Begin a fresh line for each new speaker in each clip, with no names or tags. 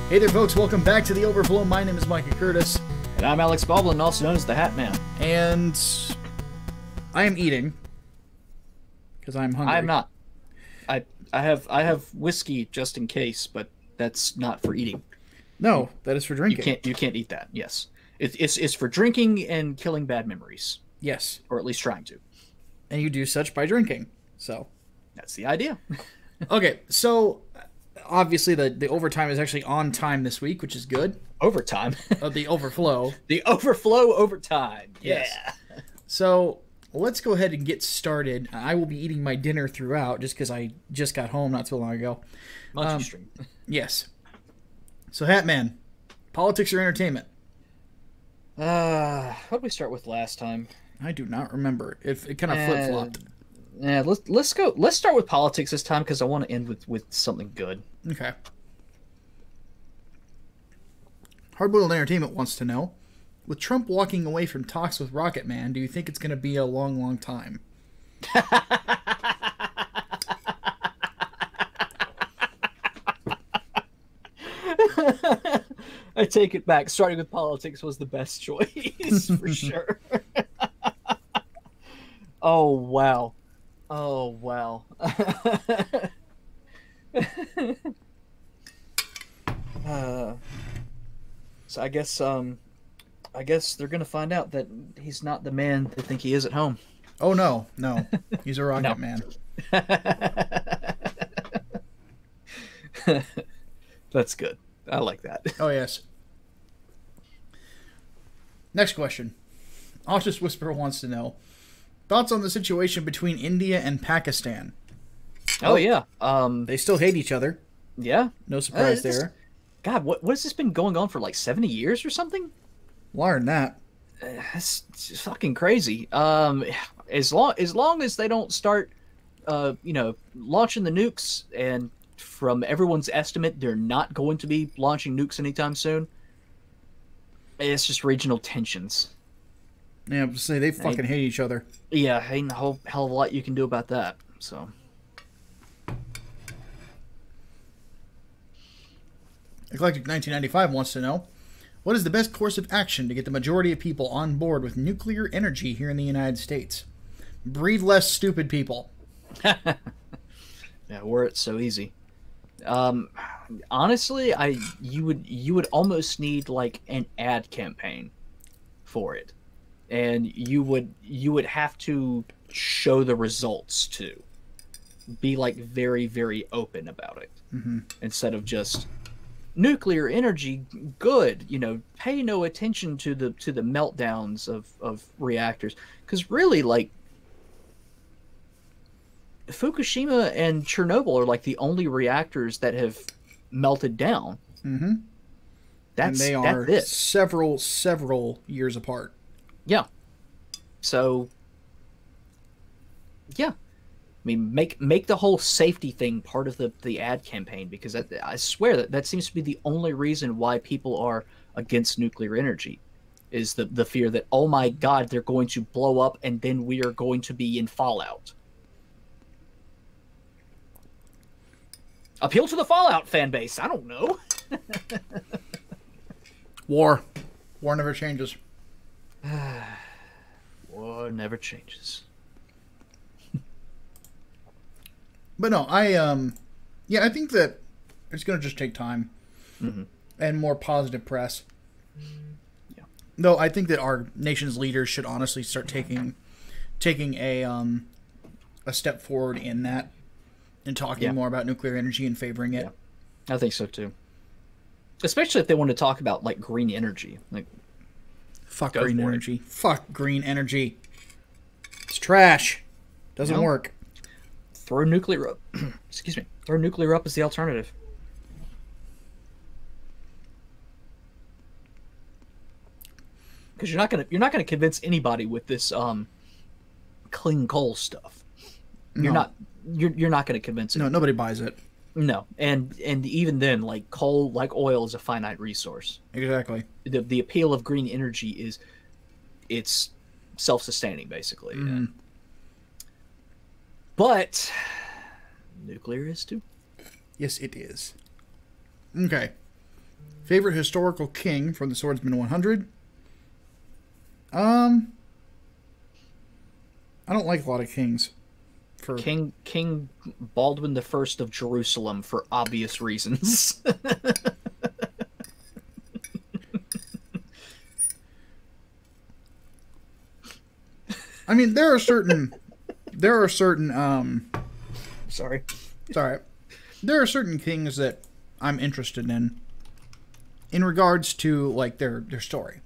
Hey there, folks. Welcome back to the Overflow. My name is Micah Curtis.
And I'm Alex Baldwin, also known as the Hatman.
And I am eating because I'm hungry.
I am not. I have whiskey just in case, but that's not for eating.
No, that is for drinking.
You can't eat that. Yes, it's for drinking and killing bad memories.
Yes,
or at least trying to.
And you do such by drinking. So
that's the idea.
Okay, so obviously the overtime is actually on time this week, which is good.
Overtime?
The overflow.
The overflow overtime.
Yes. Yeah. So let's go ahead and get started. I will be eating my dinner throughout just because I just got home not so long ago.
Munchie stream.
Yes. So Hatman, politics or entertainment?
What did we start with last time?
I do not remember. It kind of flip-flopped.
Yeah, let's go. Let's start with politics this time because I want to end with something good.
Okay. Hardboiled Entertainment wants to know, with Trump walking away from talks with Rocket Man, do you think it's going to be a long, long time?
I take it back. Starting with politics was the best choice for sure. Oh wow. Oh wow. So I guess they're gonna find out that he's not the man they think he is at home.
Oh no, he's a rocket man.
That's good. I like that.
Oh yes. Next question. Office Whisperer wants to know thoughts on the situation between India and Pakistan.
Oh yeah.
They still hate each other.
Yeah.
No surprise there.
God, what has this been going on for like 70 years or something?
Learn that.
It's fucking crazy. As long as they don't start, launching the nukes, and from everyone's estimate, they're not going to be launching nukes anytime soon. It's just regional tensions.
Yeah, say they fucking hate each other.
Yeah, ain't a whole hell of a lot you can do about that. So.
Eclectic 1995 wants to know, what is the best course of action to get the majority of people on board with nuclear energy here in the United States? Breed less stupid people.
Yeah, were it so easy. Honestly, you would almost need like an ad campaign for it, and you would have to show the results too. Be like very, very open about it, instead of just nuclear energy good, pay no attention to the meltdowns of reactors, because really, like, Fukushima and Chernobyl are like the only reactors that have melted down.
And they are several years apart.
Yeah. So yeah, I mean, make the whole safety thing part of the ad campaign, because I swear that seems to be the only reason why people are against nuclear energy, is the fear that, oh my God, they're going to blow up and then we are going to be in fallout. Appeal to the Fallout fan base. I don't know.
War never changes.
War never changes.
But no, I think that it's going to just take time and more positive press.
Yeah.
Though I think that our nation's leaders should honestly start taking a step forward in that, and talking more about nuclear energy and favoring it.
Yeah. I think so too. Especially if they want to talk about like green energy. Like,
fuck green energy. Fuck green energy. It's trash. Doesn't work.
Throw nuclear up. Excuse me. Throw nuclear up as the alternative. Because you're not gonna convince anybody with this clean coal stuff. You're not gonna convince it.
No, nobody buys it.
No, and even then, like coal, like oil, is a finite resource.
Exactly.
The appeal of green energy is it's self-sustaining, basically. But nuclear is too.
Yes, it is. Okay. Favorite historical king from the Swordsman 100? I don't like a lot of kings.
King Baldwin the First of Jerusalem for obvious reasons.
I mean, there are certain
Sorry.
it's all right. There are certain kings that I'm interested in regards to like their story.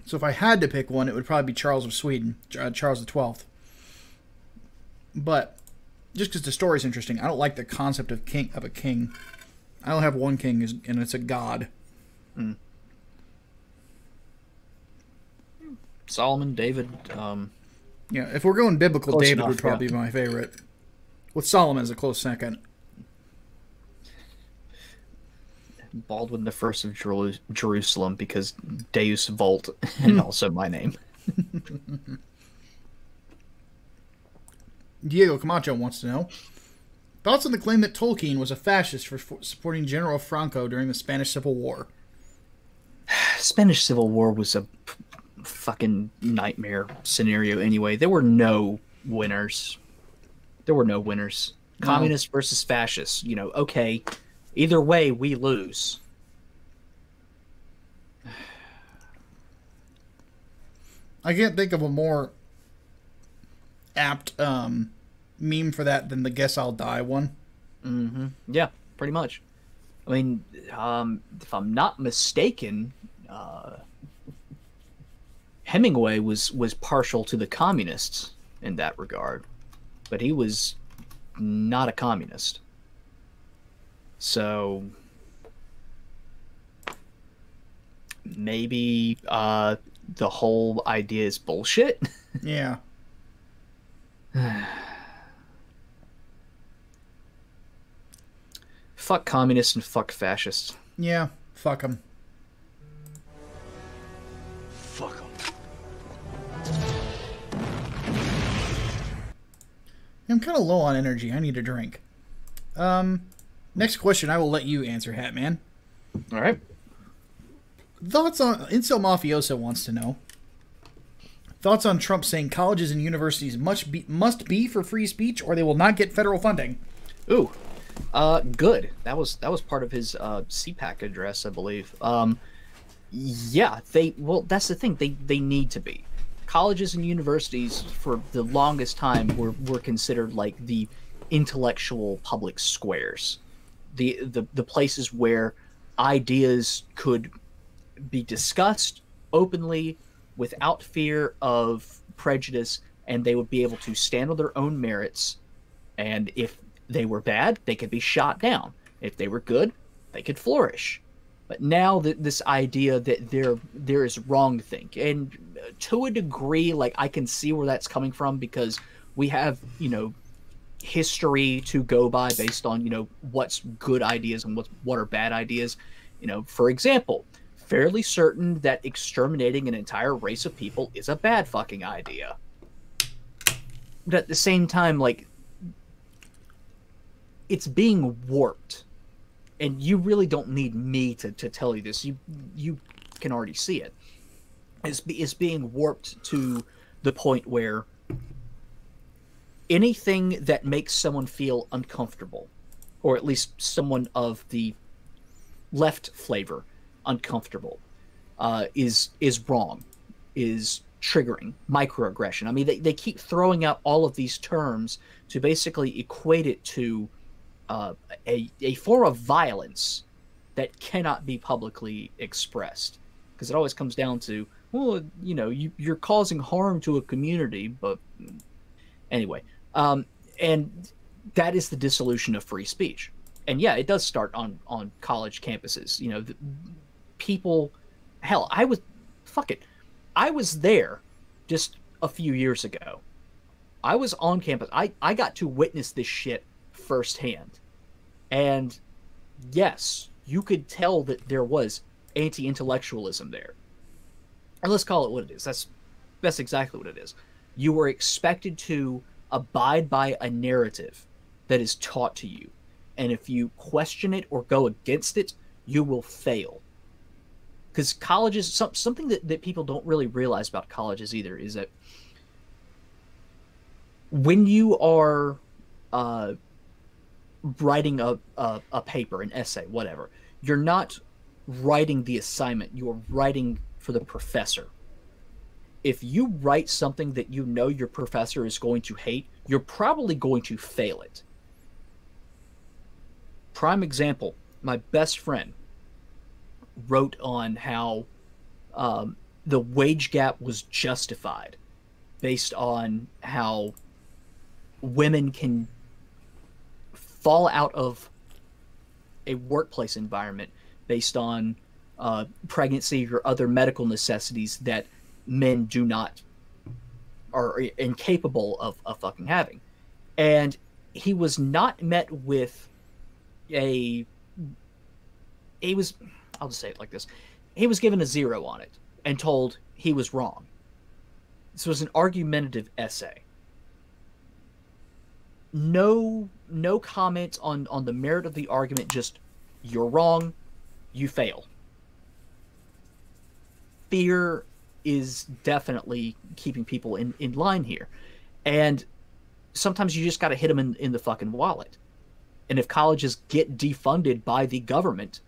So if I had to pick one, it would probably be Charles of Sweden, Charles the 12th. But just because the story's interesting, I don't like the concept of a king. I only have one king, and it's a god.
Mm. Solomon, David.
Yeah, if we're going biblical,
Close
David
enough,
would probably be my favorite. With Solomon as a close second.
Baldwin the First of Jerusalem because Deus Vult, and also my name.
Diego Camacho wants to know thoughts on the claim that Tolkien was a fascist for supporting General Franco during the Spanish Civil War.
Spanish Civil War was a fucking nightmare scenario anyway. There were no winners. No. Communists versus fascists. Okay, either way, we lose.
I can't think of a more apt meme for that than the "Guess I'll Die" one.
Mm-hmm. Yeah, pretty much. I mean, if I'm not mistaken, Hemingway was partial to the communists in that regard, but he was not a communist. So maybe the whole idea is bullshit.
Yeah.
Fuck communists and fuck fascists.
Yeah, fuck them.
Fuck them.
I'm kind of low on energy. I need a drink. Next question I will let you answer, Hatman.
All right.
Thoughts on Incel Mafioso wants to know. Thoughts on Trump saying colleges and universities must be for free speech or they will not get federal funding.
Ooh, good. That was part of his CPAC address, I believe. Yeah, that's the thing. They need to be. Colleges and universities for the longest time were considered like the intellectual public squares, the places where ideas could be discussed openly without fear of prejudice, and they would be able to stand on their own merits, and if they were bad, they could be shot down. If they were good, they could flourish. But now this idea that there is wrongthink, and to a degree, like I can see where that's coming from because we have, history to go by based on, what's good ideas and what are bad ideas. For example, fairly certain that exterminating an entire race of people is a bad fucking idea. But at the same time, like, it's being warped. And you really don't need me to tell you this. You can already see it. It's being warped to the point where anything that makes someone feel uncomfortable, or at least someone of the left flavor uncomfortable, is wrong, is triggering, microaggression. I mean, they keep throwing out all of these terms to basically equate it to a form of violence that cannot be publicly expressed, because it always comes down to, well, you're causing harm to a community. But anyway, and that is the dissolution of free speech. And yeah, it does start on college campuses. People, hell, I was there just a few years ago. I was on campus. I got to witness this shit firsthand. And yes, you could tell that there was anti-intellectualism there. And let's call it what it is. That's exactly what it is. You were expected to abide by a narrative that is taught to you. And if you question it or go against it, you will fail. Because colleges, something that people don't really realize about colleges either is that when you are writing a paper, an essay, whatever, you're not writing the assignment, you're writing for the professor. If you write something that you know your professor is going to hate, you're probably going to fail it. Prime example, my best friend wrote on how the wage gap was justified based on how women can fall out of a workplace environment based on pregnancy or other medical necessities that men do not, are incapable of fucking having. And he was not met with I'll just say it like this. He was given a 0 on it and told he was wrong. This was an argumentative essay. No comment on the merit of the argument, just you're wrong, you fail. Fear is definitely keeping people in line here. And sometimes you just got to hit them in the fucking wallet. And if colleges get defunded by the government,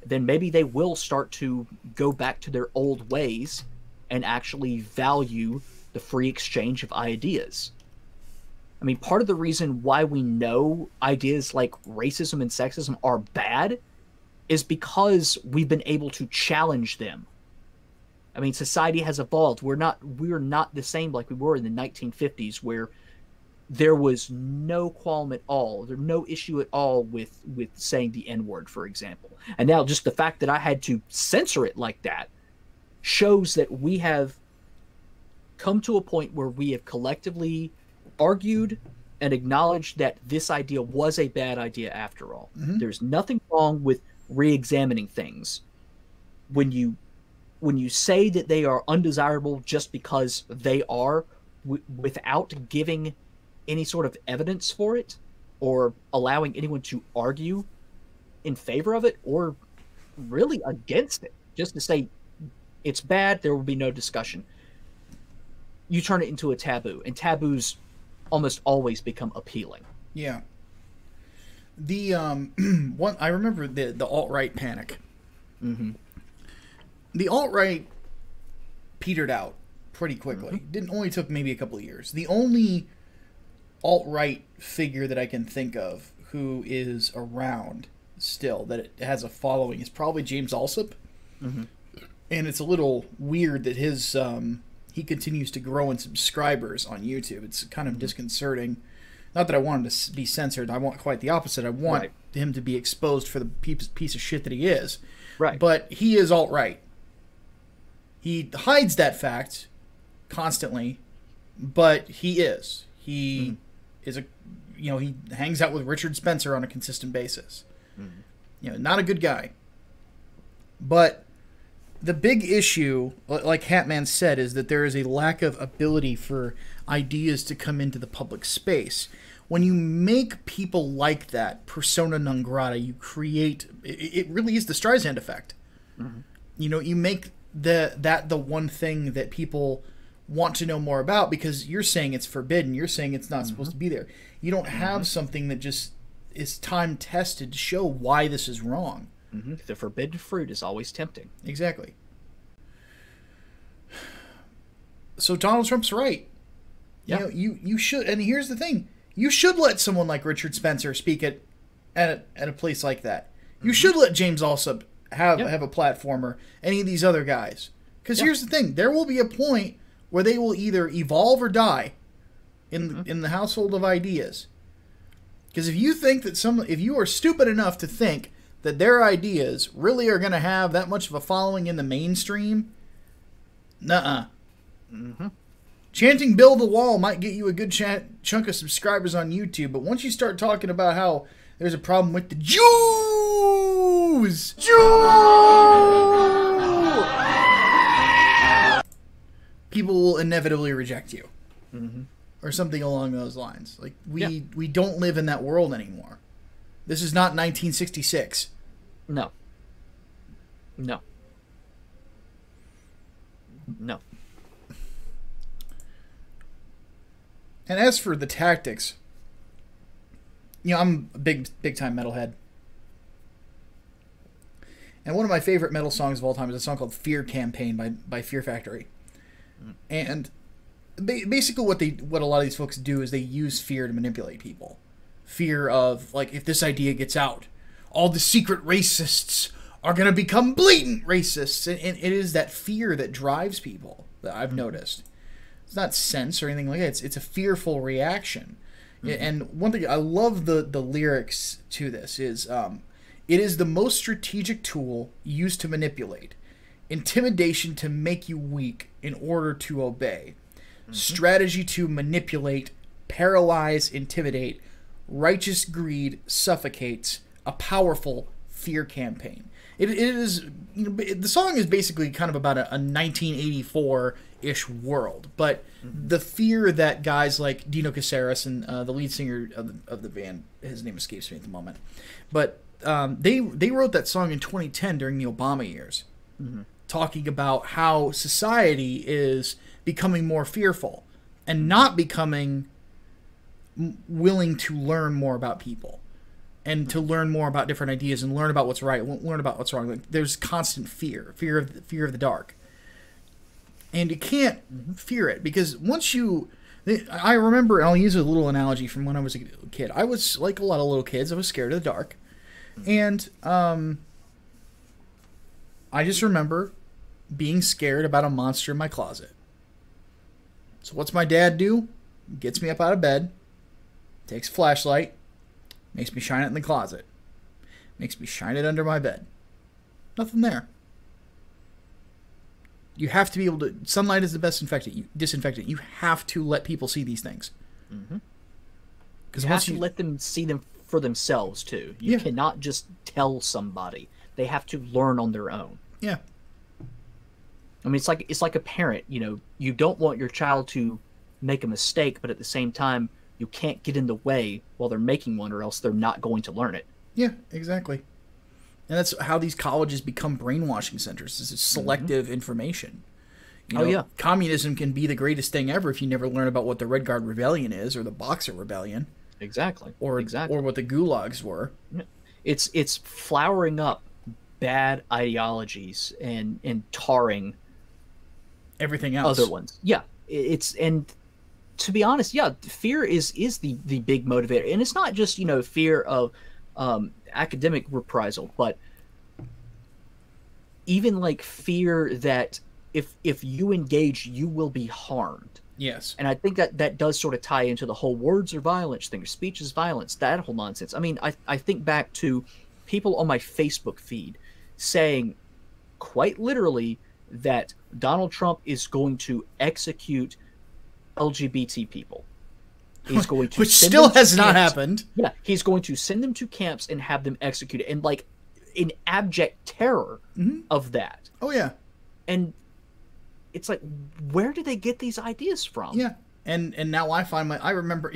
then maybe they will start to go back to their old ways and actually value the free exchange of ideas. I mean, part of the reason why we know ideas like racism and sexism are bad is because we've been able to challenge them. I mean, society has evolved. We're not the same like we were in the 1950s, where there was no qualm at all. There's no issue at all with saying the N-word, for example. And now just the fact that I had to censor it like that shows that we have come to a point where we have collectively argued and acknowledged that this idea was a bad idea after all. Mm-hmm. There's nothing wrong with re-examining things. When you say that they are undesirable just because they are, without giving any sort of evidence for it or allowing anyone to argue in favor of it or really against it, just to say it's bad, there will be no discussion, you turn it into a taboo, and taboos almost always become appealing.
Yeah. The one I remember, the alt-right panic. Mm-hmm. The alt-right petered out pretty quickly. Mm-hmm. Didn't only took maybe a couple of years. The only alt-right figure that I can think of who is around still that it has a following is probably James Alsop. Mm-hmm. And it's a little weird that his he continues to grow in subscribers on YouTube. It's kind of disconcerting. Not that I want him to be censored. I want quite the opposite. I want him to be exposed for the piece of shit that he is.
Right.
But he is alt-right. He hides that fact constantly, but he is. He is he hangs out with Richard Spencer on a consistent basis. Mm-hmm. Not a good guy. But the big issue, like Hatman said, is that there is a lack of ability for ideas to come into the public space. When you make people like that, persona non grata, you create, it really is the Streisand effect. Mm-hmm. You make the one thing that people want to know more about, because you're saying it's forbidden, you're saying it's not supposed to be there. You don't have something that just is time tested to show why this is wrong.
Mm-hmm. The forbidden fruit is always tempting.
Exactly. So Donald Trump's right. Yeah. You should, and here's the thing: you should let someone like Richard Spencer speak at a place like that. You should let James Alsop have a platform, or any of these other guys. Because here's the thing: there will be a point where they will either evolve or die in the household of ideas. Because if you think that if you are stupid enough to think that their ideas really are going to have that much of a following in the mainstream, nuh-uh. Mm-hmm. Chanting "Build the Wall" might get you a good chunk of subscribers on YouTube, but once you start talking about how there's a problem with the Jews, people will inevitably reject you. Mm-hmm. Or something along those lines. Like, we don't live in that world anymore. This is not 1966.
No. No. No.
And as for the tactics, I'm a big time metalhead. And one of my favorite metal songs of all time is a song called Fear Campaign by Fear Factory. And basically what a lot of these folks do is they use fear to manipulate people. Fear of, like, if this idea gets out, all the secret racists are going to become blatant racists. And it is that fear that drives people that I've noticed. It's not sense or anything like that. It's a fearful reaction. And one thing, I love the lyrics to this is, it is the most strategic tool used to manipulate. Intimidation to make you weak in order to obey. Strategy to manipulate, paralyze, intimidate. Righteous greed suffocates. A powerful fear campaign. It is, the song is basically kind of about a 1984-ish world, but the fear that guys like Dino Caceres and the lead singer of the band, his name escapes me at the moment, but they wrote that song in 2010 during the Obama years, talking about how society is becoming more fearful and not becoming willing to learn more about people and to learn more about different ideas and learn about what's right, learn about what's wrong. Like, there's constant fear of the dark, and you can't fear it because once you. I remember, and I'll use a little analogy from when I was a kid. I was like a lot of little kids. I was scared of the dark. And I just remember being scared about a monster in my closet. So what's my dad do? Gets me up out of bed, takes a flashlight, makes me shine it in the closet, makes me shine it under my bed. Nothing there. You have to be able to... Sunlight is the best disinfectant. You have to let people see these things.
Because you have to let them see them for themselves, too. You cannot just tell somebody. They have to learn on their own.
Yeah.
I mean, it's like a parent. You don't want your child to make a mistake, but at the same time, you can't get in the way while they're making one, or else they're not going to learn it.
Yeah, exactly. And that's how these colleges become brainwashing centers. This is selective information. Communism can be the greatest thing ever if you never learn about what the Red Guard Rebellion is, or the Boxer Rebellion.
Exactly.
Or what the gulags were.
It's flowering up bad ideologies and tarring
everything else.
Other ones. Yeah. And to be honest, fear is the big motivator. And it's not just, fear of academic reprisal, but even like fear that if you engage, you will be harmed.
Yes.
And I think that does sort of tie into the whole words are violence thing, or speech is violence, that whole nonsense. I mean, I think back to people on my Facebook feed saying quite literally that Donald Trump is going to execute LGBT people. He's going to
which still has not happened.
Yeah, he's going to send them to camps and have them executed, and like in abject terror of that.
Oh yeah.
And it's like, where did they get these ideas from?
Yeah. And now I find I remember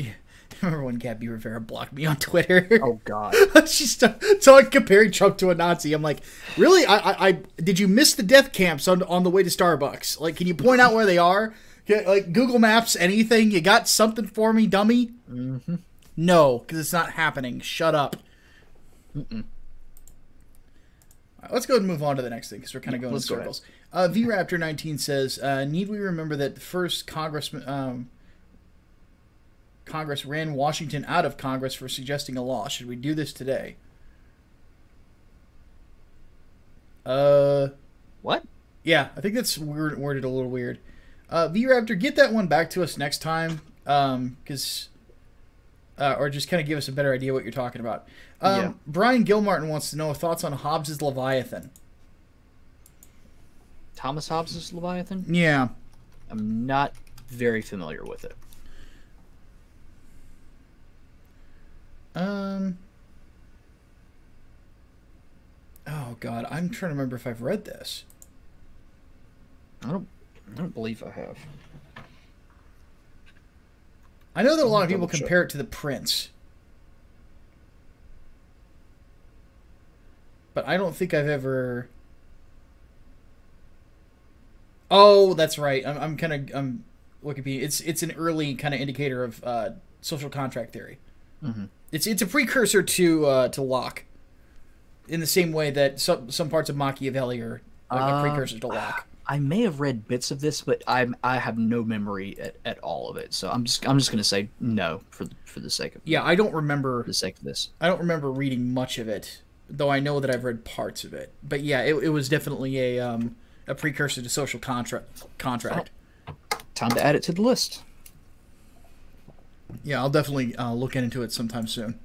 when Gabby Rivera blocked me on Twitter.
Oh God.
So I comparing Trump to a Nazi. I'm like, really? I did you miss the death camps on the way to Starbucks? Like, can you point out where they are? Like Google Maps, anything? You got something for me, dummy? No, because it's not happening. Shut up. All right, let's go ahead and move on to the next thing because we're kind of going in circles. VRaptor19 says, need we remember that the first Congress ran Washington out of Congress for suggesting a law. Should we do this today?
What?
Yeah, I think that's worded a little weird. VRaptor, get that one back to us next time, because or just kind of give us a better idea what you're talking about. Brian Gilmartin wants to know thoughts on Hobbes's Leviathan.
Thomas Hobbes's Leviathan?
Yeah.
I'm not very familiar with it.
Oh God, I'm trying to remember if I've read this.
I don't believe I have.
I know that a lot of people compare it to The Prince. but I don't think I've ever. Oh, that's right. I'm Wikipedia. It's an early kind of indicator of social contract theory.
Mm-hmm.
It's a precursor to Locke, in the same way that some parts of Machiavelli are like a precursor to Locke.
I may have read bits of this, but I have no memory at all of it. So I'm just gonna say no for the sake of
I don't remember
for the sake of this.
I don't remember reading much of it, though I know that I've read parts of it. But yeah, it was definitely a precursor to social contract.
Time to add it to the list.
Yeah, I'll definitely look into it sometime soon.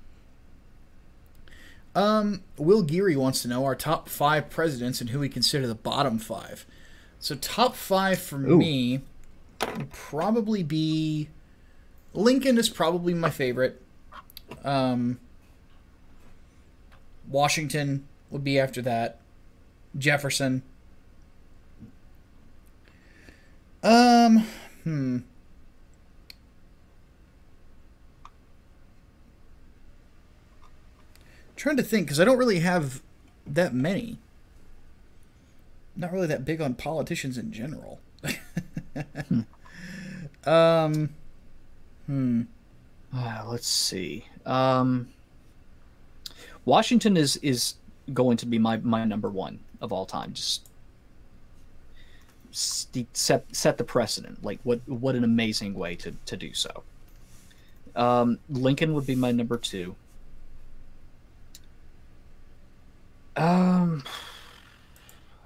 Will Geary wants to know our top 5 presidents and who we consider the bottom 5. So top 5 for me would probably be Lincoln is probably my favorite. Washington would be after that. Jefferson. Trying to think, because I don't really have that many. Not really that big on politicians in general.
Let's see. Washington is going to be my number 1 of all time. Just set the precedent. Like what an amazing way to do so. Lincoln would be my number 2.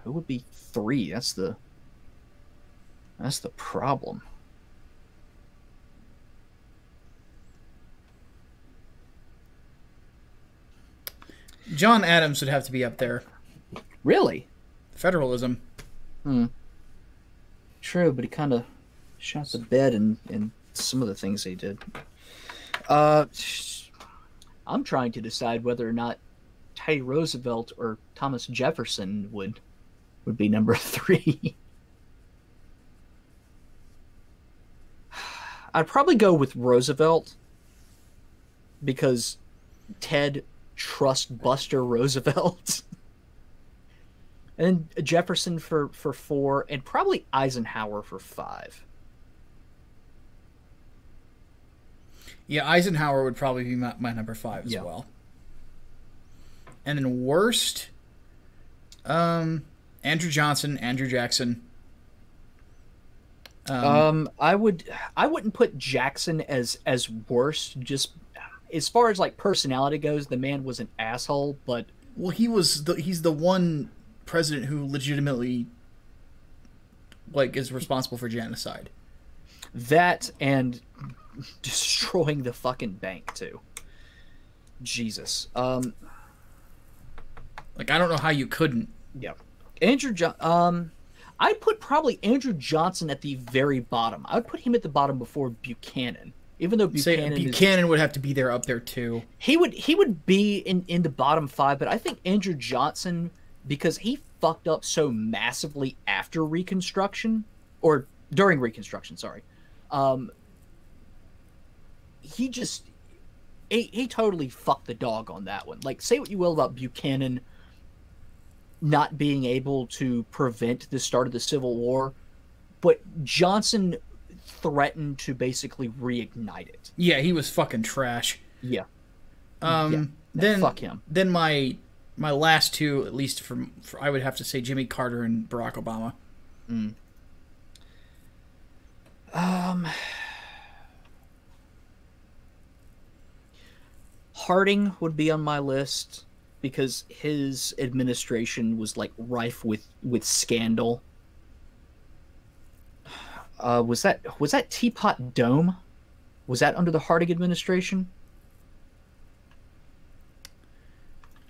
Who would be 3? That's the problem.
John Adams would have to be up there.
Really?
Federalism.
True, but he kind of shot the bed in some of the things he did. I'm trying to decide whether or not Teddy Roosevelt or Thomas Jefferson would be number 3. I'd probably go with Roosevelt because Ted trust Buster Roosevelt. And then Jefferson for 4, and probably Eisenhower for 5.
Yeah, Eisenhower would probably be my number 5 as well. And then worst, Andrew Johnson, Andrew Jackson.
I wouldn't put Jackson as worst. Just as far as like personality goes, the man was an asshole. But
he's the one president who legitimately is responsible for genocide.
That and destroying the fucking bank too. Jesus.
I don't know how you couldn't.
Yeah. I'd put probably Andrew Johnson at the very bottom. I would put him at the bottom before Buchanan. Even though
Buchanan would have to be there up there too.
He would be in the bottom 5, but I think Andrew Johnson, because he fucked up so massively after Reconstruction, or during Reconstruction, sorry. He totally fucked the dog on that one. Like, say what you will about Buchanan not being able to prevent the start of the Civil War, but Johnson threatened to basically reignite it.
Yeah, he was fucking trash.
Yeah.
Then
fuck him.
Then my last 2, at least for I would have to say Jimmy Carter and Barack Obama.
Harding would be on my list because his administration was like rife with scandal. Was that Teapot Dome? Was that under the Harding administration?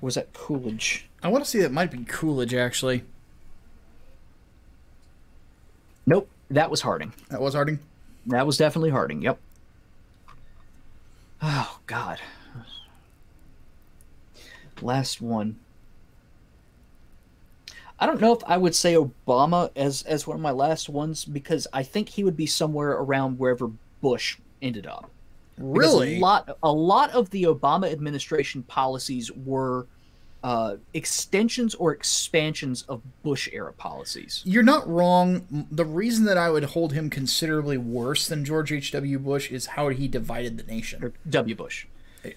Or was that Coolidge?
I want to say that might be Coolidge, actually.
Nope, that was Harding.
That was Harding?
That was definitely Harding, yep. Oh, God. Last one. I don't know if I would say Obama as one of my last ones, because I think he would be somewhere around wherever Bush ended up.
Really?
Because a lot of the Obama administration policies were extensions or expansions of Bush era policies.
You're not wrong. The reason that I would hold him considerably worse than George H.W. Bush is how he divided the nation.
Or W. Bush.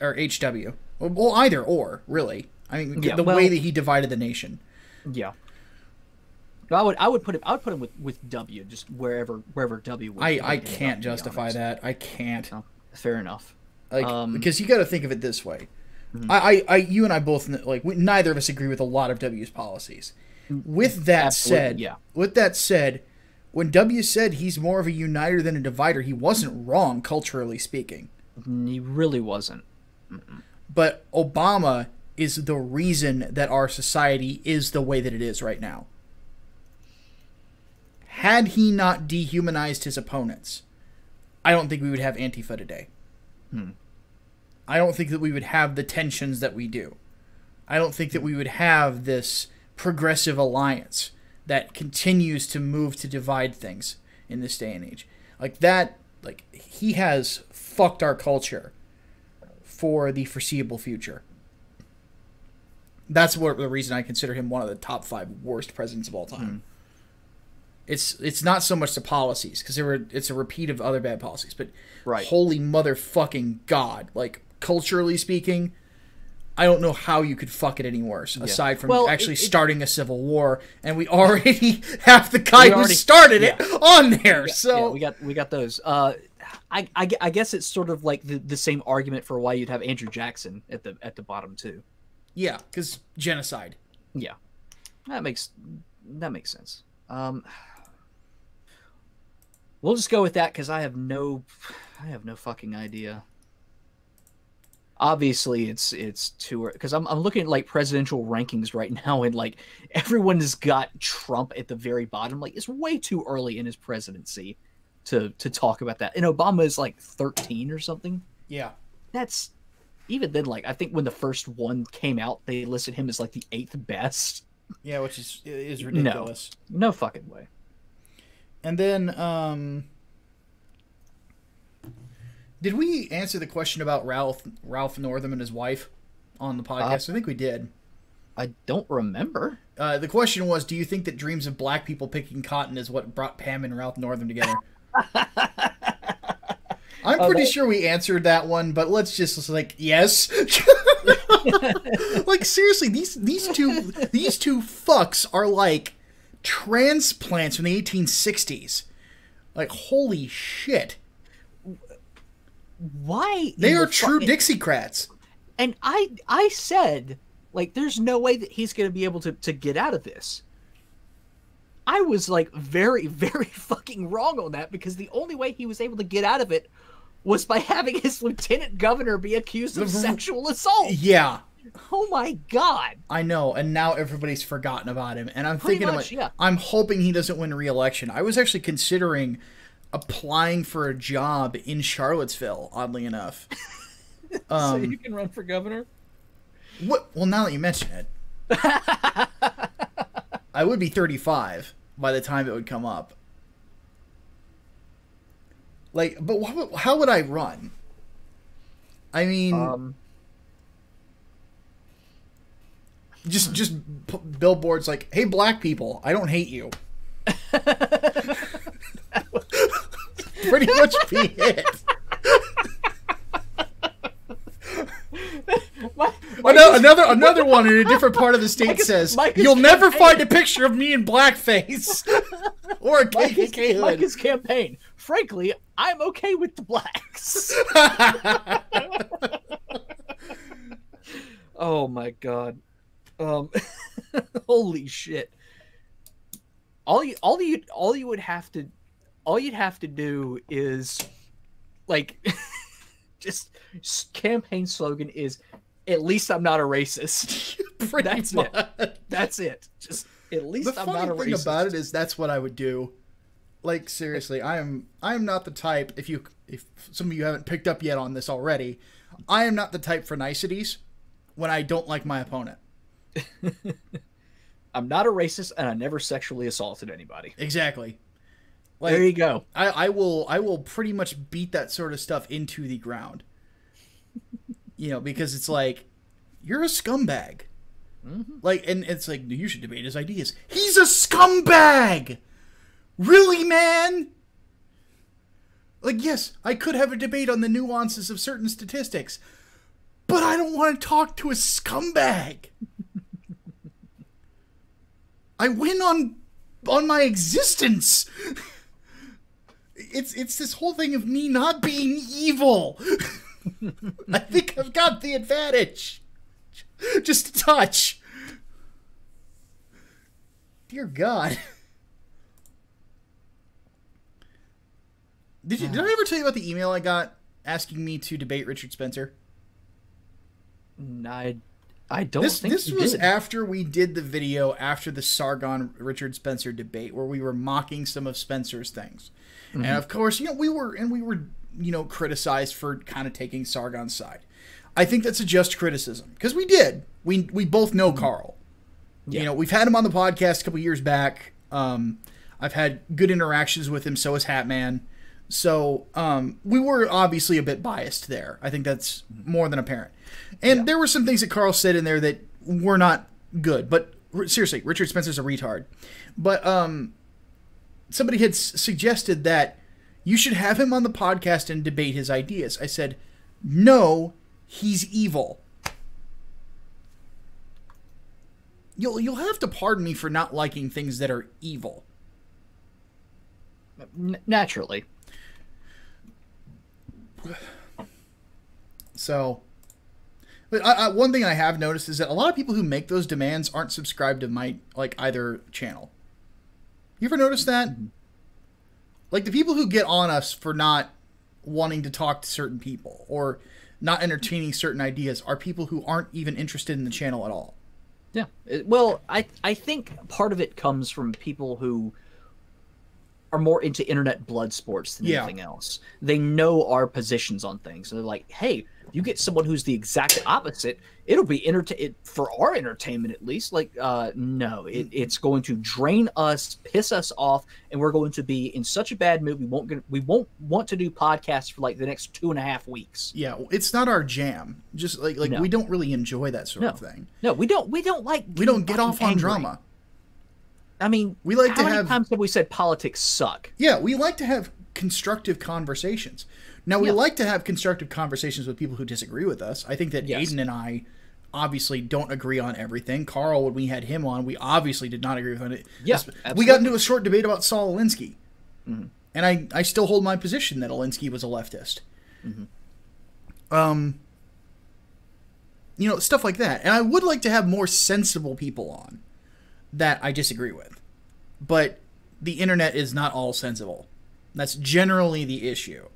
Or H.W. Well, either or, really. I mean, the way that he divided the nation.
Yeah. I would put him with W, just wherever W would.
I can't justify that. I can't.
No, fair enough.
Because you got to think of it this way. You and I both neither of us agree with a lot of W's policies. With that said, when W said he's more of a uniter than a divider, he wasn't wrong culturally speaking.
He really wasn't.
But Obama is the reason that our society is the way that it is right now. Had he not dehumanized his opponents, I don't think we would have Antifa today. I don't think that we would have the tensions that we do. I don't think that we would have this progressive alliance that continues to move to divide things in this day and age. He has fucked our culture for the foreseeable future. That's the reason I consider him one of the top 5 worst presidents of all time. It's not so much the policies, because it's a repeat of other bad policies, but holy motherfucking God, culturally speaking, I don't know how you could fuck it any worse, aside from actually starting a civil war, and we already have the guy who started it on there.
We got those. I guess it's sort of like the same argument for why you'd have Andrew Jackson at the bottom too.
Yeah, because genocide.
Yeah, that makes sense. We'll just go with that because I have no fucking idea. Obviously, it's too, because I'm looking at presidential rankings right now, and everyone has got Trump at the very bottom. It's way too early in his presidency to talk about that. And Obama is 13 or something.
Yeah,
that's even then. I think when the first one came out, they listed him as the 8th best.
Yeah, which is ridiculous.
No fucking way.
And then, did we answer the question about Ralph Northam and his wife on the podcast? I think we did.
I don't remember.
The question was, do you think that dreams of black people picking cotton is what brought Pam and Ralph Northam together? I'm pretty sure we answered that one, but let's just yes. Seriously, these two fucks are transplants from the 1860s. Holy shit.
Why?
They are true Dixiecrats.
And I said, there's no way that he's going to be able to get out of this. I was very, very fucking wrong on that, because the only way he was able to get out of it was by having his lieutenant governor be accused of sexual assault.
Yeah.
Oh my God.
I know, and now everybody's forgotten about him. And I'm thinking, I'm hoping he doesn't win re-election. I was actually considering applying for a job in Charlottesville, oddly enough.
So you can run for governor?
What? Well, now that you mention it. I would be 35 by the time it would come up. But how would I run? I mean... Just billboards hey, black people, I don't hate you. Pretty much be it. Another one in a different part of the state says, "You'll never find a picture of me in blackface or a KKK hood."
Micah's campaign. Frankly, I'm okay with the blacks. Oh my God. Holy shit. All you'd have to do is just campaign slogan is, "At least I'm not a racist." That's it. Just at least I'm not a racist.
The funny thing about it is that's what I would do. Seriously, I am not the type, if some of you haven't picked up yet on this already, I am not the type for niceties when I don't like my opponent.
I'm not a racist, and I never sexually assaulted anybody.
Exactly.
There you go.
I will pretty much beat that sort of stuff into the ground. Because it's you're a scumbag. Like, and it's like, you should debate his ideas. He's a scumbag! Really, man? Like, yes, I could have a debate on the nuances of certain statistics, but I don't want to talk to a scumbag. I win on my existence. It's this whole thing of me not being evil. I think I've got the advantage. Just a touch. Dear God. Did I ever tell you about the email I got asking me to debate Richard Spencer?
I don't think
this was after we did the video after the Sargon Richard Spencer debate, where we were mocking some of Spencer's things. And of course, we were criticized for kind of taking Sargon's side. I think that's a just criticism, because we did. We both know Carl. Yeah. We've had him on the podcast a couple years back. I've had good interactions with him. So has Hatman. So we were obviously a bit biased there. I think that's more than apparent. And there were some things that Carl said in there that were not good. But seriously, Richard Spencer's a retard. But somebody had suggested that you should have him on the podcast and debate his ideas. I said, no, he's evil. You'll have to pardon me for not liking things that are evil.
Naturally.
So, but one thing I have noticed is that a lot of people who make those demands aren't subscribed to my either channel. You ever notice that? Like, the people who get on us for not wanting to talk to certain people or not entertaining certain ideas are people who aren't even interested in the channel at all.
Yeah. Well, I think part of it comes from people who are more into internet blood sports than anything else. They know our positions on things. And they're like, hey, you get someone who's the exact opposite, it'll be for our entertainment at least. Like, no, it's going to drain us, piss us off, and we're going to be in such a bad mood. We won't want to do podcasts for like the next 2.5 weeks.
Yeah, it's not our jam. Just like no. We don't really enjoy that sort of thing.
No, we don't like.
We don't get off on drama.
I mean,
we like
how many times have we said politics suck?
Yeah, we like to have constructive conversations. Now, we like to have constructive conversations with people who disagree with us. I think that Aiden and I obviously don't agree on everything. Carl, when we had him on, we obviously did not agree with it.
Yes,
we got into a short debate about Saul Alinsky. And I still hold my position that Alinsky was a leftist. Stuff like that. And I would like to have more sensible people on that I disagree with. But the internet is not all sensible. That's generally the issue.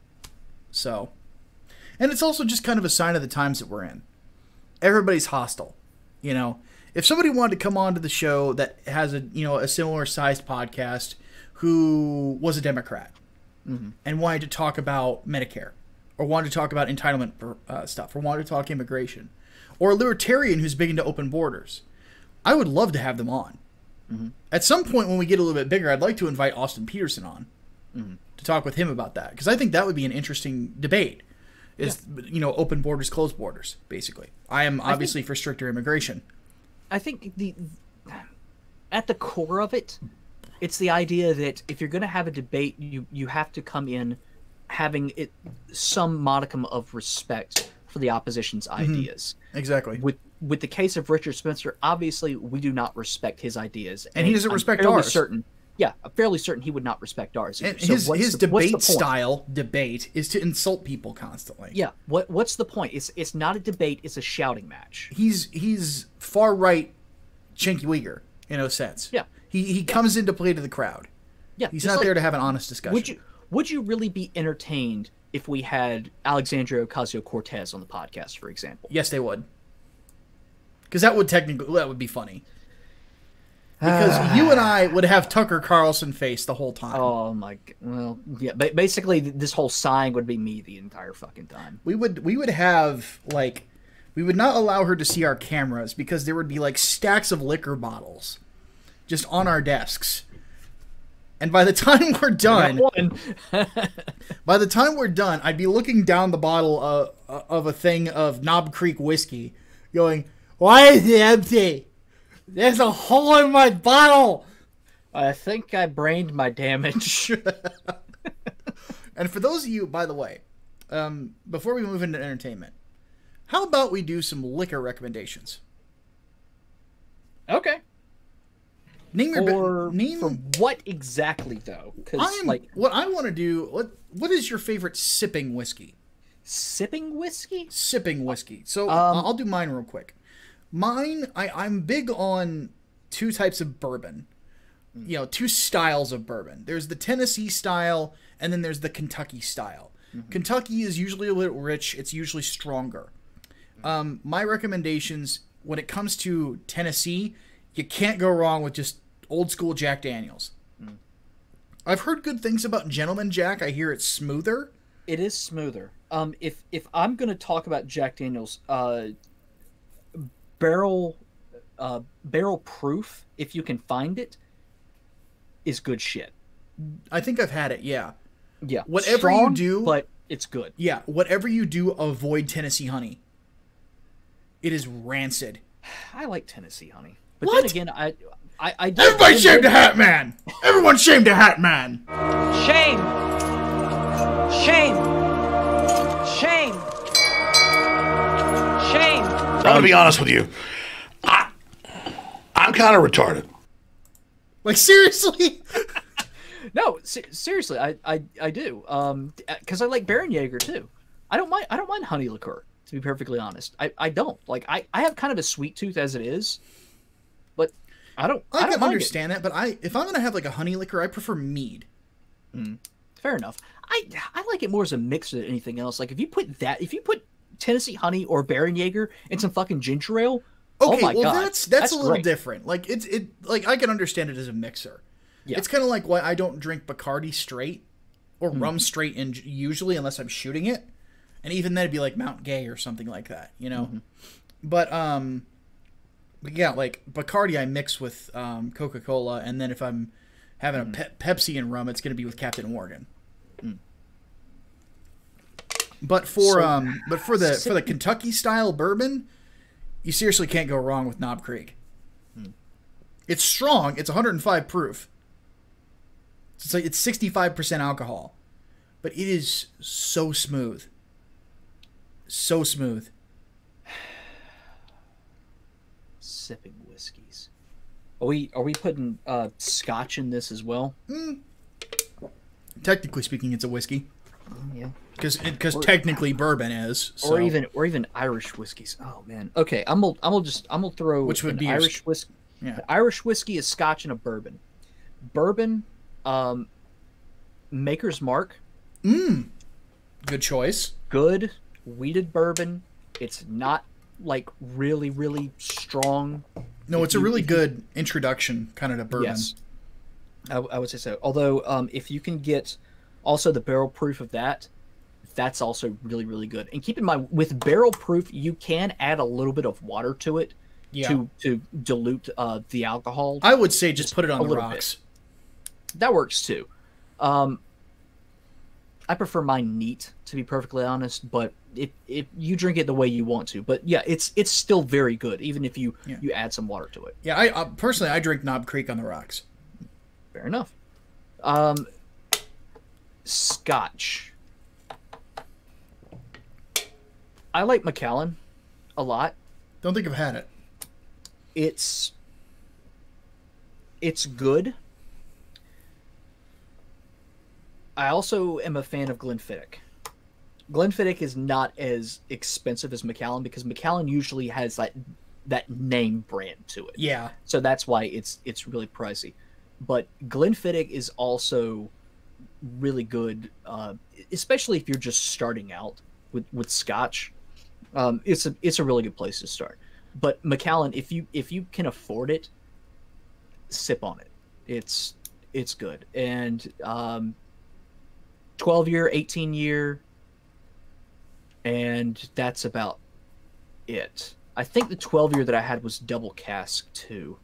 So, and it's also just kind of a sign of the times that we're in. Everybody's hostile. If somebody wanted to come on to the show that has a similar sized podcast who was a Democrat and wanted to talk about Medicare or wanted to talk about entitlement stuff or wanted to talk immigration, or a libertarian who's big into open borders, I would love to have them on. At some point when we get a little bit bigger, I'd like to invite Austin Peterson on to talk with him about that, because I think that would be an interesting debate. Open borders, closed borders, basically. I am obviously for stricter immigration. I
think at the core of it, it's the idea that if you're going to have a debate, you have to come in having some modicum of respect for the opposition's ideas.
Exactly.
With the case of Richard Spencer, obviously we do not respect his ideas,
and he doesn't respect ours.
I'm fairly certain he would not respect ours.
And his debate style is to insult people constantly.
Yeah. What's the point? It's not a debate. It's a shouting match.
He's far right, Chinky Uyghur in a sense.
Yeah.
He comes into play to the crowd.
Yeah.
He's not there to have an honest discussion.
Would you really be entertained if we had Alexandria Ocasio-Cortez on the podcast, for example?
Yes, they would. Because that would be funny. Because you and I would have Tucker Carlson face the whole time.
Oh my! Well, yeah. But basically, this whole sign would be me the entire fucking time.
We would have we would not allow her to see our cameras because there would be stacks of liquor bottles just on our desks. And by the time we're done, I'd be looking down the bottle of a thing of Knob Creek whiskey, going, "Why is it empty? There's a hole in my bottle.
I think I brained my damage.
And for those of you, by the way, before we move into entertainment, how about we do some liquor recommendations?
Okay.
Name your
For what exactly though? Because
what I want to do. What is your favorite sipping whiskey?
Sipping whiskey?
Sipping whiskey. So I'll do mine real quick. Mine, I'm big on two types of bourbon. You know, two styles of bourbon. There's the Tennessee style, and then there's the Kentucky style. Mm-hmm. Kentucky is usually a little rich. It's usually stronger. My recommendations when it comes to Tennessee, you can't go wrong with just old school Jack Daniels. I've heard good things about Gentleman Jack. I hear it's smoother.
It is smoother. If I'm going to talk about Jack Daniels, barrel proof, if you can find it, is good shit.
I think I've had it, yeah.
Yeah.
Whatever
Strong,
you do,
but it's good.
Yeah, whatever you do, avoid Tennessee honey. It is rancid.
I like Tennessee honey. But then again, I
Everybody shame the Hatman! Everyone shame the Hatman!
Shame! Shame! Shame! Shame!
I'm gonna be honest with you. I'm kind of retarded.
Like, seriously?
No, seriously, I do. Because I like Baron Jaeger too. I don't mind honey liqueur, to be perfectly honest. I don't. Like, I have kind of a sweet tooth as it is, but I can
understand that, but if I'm gonna have like a honey liquor, I prefer mead.
Fair enough. I like it more as a mixer than anything else. Like, if you put Tennessee honey or Baron Jaeger in some fucking ginger ale,
okay,
oh my God,
that's a little
great.
different. Like, like, I can understand it as a mixer. Yeah. It's kind of like why I don't drink Bacardi straight or rum straight usually unless I'm shooting it. And even then it'd be like Mount Gay or something like that, you know? But yeah, like Bacardi I mix with Coca-Cola, and then if I'm having a Pepsi and rum, it's going to be with Captain Morgan. But for the Kentucky style bourbon, you seriously can't go wrong with Knob Creek. It's strong. It's 105 proof. It's like it's 65% alcohol, but it is so smooth. So smooth.
Sipping whiskeys. Are we putting Scotch in this as well?
Technically speaking, it's a whiskey.
Yeah.
Because technically bourbon is. So.
Or even Irish whiskeys. Oh man. Okay, I'm gonna throw
which would be
Irish whiskey.
Yeah.
Irish whiskey is Scotch and a bourbon. Bourbon, Maker's Mark.
Good choice.
Good weeded bourbon. It's not like really, really strong.
No, it's a really good introduction kind of to bourbon.
Yes. I would say so. Although, if you can get also the barrel proof of that, that's also really, really good. And keep in mind, with barrel proof, you can add a little bit of water to it to dilute the alcohol.
I would say just put it on the rocks.
Bit. That works too. I prefer mine neat, to be perfectly honest, but if you drink it the way you want to. But yeah, it's still very good, even if you add some water to it.
Yeah, I personally I drink Knob Creek on the rocks.
Fair enough. Scotch. I like Macallan a lot.
Don't think I've had it.
It's good. I also am a fan of Glenfiddich. Glenfiddich is not as expensive as Macallan because Macallan usually has that name brand to it.
Yeah.
So that's why it's really pricey. But Glenfiddich is also really good, especially if you're just starting out with Scotch. It's a really good place to start. But Macallan, if you can afford it, sip on it. It's good. And 12-year, 18-year, and that's about it. I think the 12-year that I had was double cask too.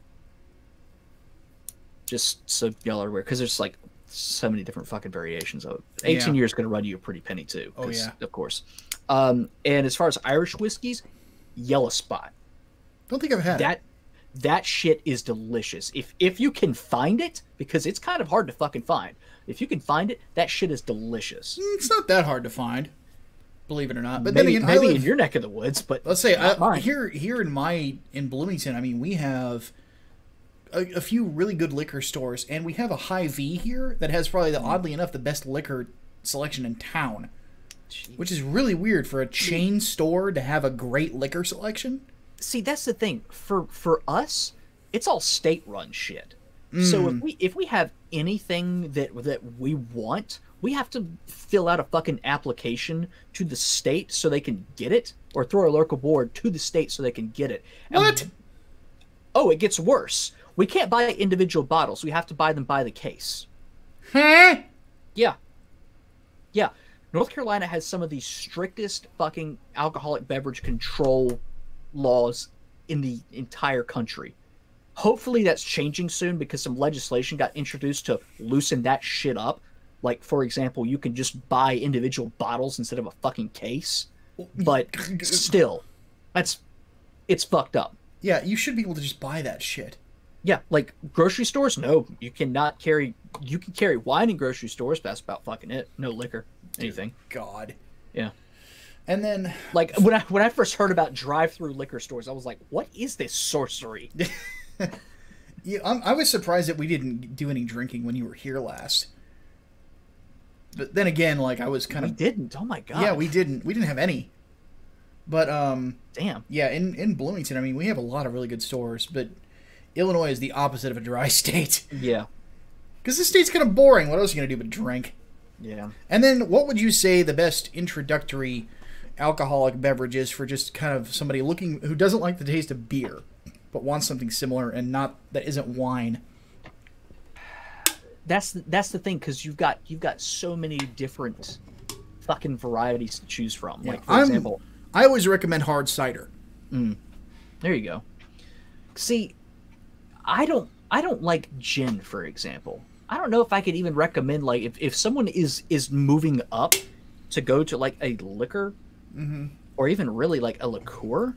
Just so y'all are aware, because there's like so many different fucking variations of it. 18 years is going to run you a pretty penny too.
Oh yeah,
of course. And as far as Irish whiskeys, Yellow Spot.
Don't think I've had
that. that shit is delicious. If you can find it, because it's kind of hard to fucking find. If you can find it, that shit is delicious.
It's not that hard to find, believe it or not. But
Maybe,
then again,
maybe in your neck of the woods, but
let's say
not mine.
here in Bloomington, I mean, we have a few really good liquor stores, and we have a Hy-Vee here that has probably, oddly enough, the best liquor selection in town.
Jeez.
Which is really weird for a chain store to have a great liquor selection.
See, that's the thing. For us, it's all state-run shit. So if we have anything that we want, we have to fill out a fucking application to the state so they can get it, or throw our local board to the state so they can get it.
What?
Oh, it gets worse. We can't buy individual bottles. We have to buy them by the case.
Huh?
Yeah. Yeah. North Carolina has some of the strictest fucking alcoholic beverage control laws in the entire country. Hopefully that's changing soon because some legislation got introduced to loosen that shit up. Like, for example, you can just buy individual bottles instead of a fucking case. But still, it's fucked up.
Yeah, you should be able to just buy that shit.
Yeah, like grocery stores, no, you cannot carry. You can carry wine in grocery stores, but that's about fucking it. No liquor, anything.
God.
Yeah.
And then,
like when I first heard about drive-through liquor stores, I was like, "What is this sorcery?"
Yeah, I was surprised that we didn't do any drinking when you were here last. But then again, like I was kind
We
of
didn't. Oh my god.
yeah, we didn't have any. But
Damn.
yeah, in Bloomington, I mean, we have a lot of really good stores, but Illinois is the opposite of a dry state.
Yeah.
Because this state's kind of boring. What else are you going to do but drink?
Yeah.
And then what would you say the best introductory alcoholic beverage is for just kind of somebody looking who doesn't like the taste of beer but wants something similar and not that isn't wine?
That's the thing, because you've got so many different fucking varieties to choose from.
Yeah,
Like, for example,
I always recommend hard cider.
there you go. See, I don't like gin, for example. I don't know if I could even recommend, like, if someone is moving up to go to like a liquor, or even really like a liqueur.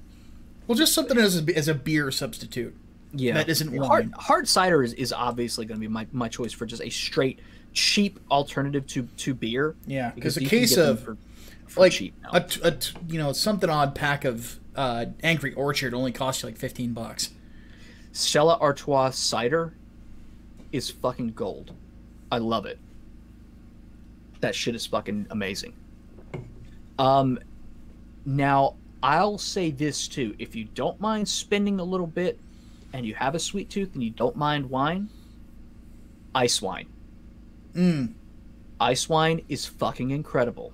Well, just something as a beer substitute.
Yeah,
that isn't wine.
Hard cider is obviously going to be my choice for just a straight cheap alternative to beer.
Yeah, because a
you can
case
get them
of
for
like
cheap now.
something odd pack of Angry Orchard only costs you like $15.
Stella Artois cider is fucking gold. I love it. That shit is fucking amazing. Now I'll say this too: if you don't mind spending a little bit, and you have a sweet tooth, and you don't mind wine, ice wine. Ice wine is fucking incredible.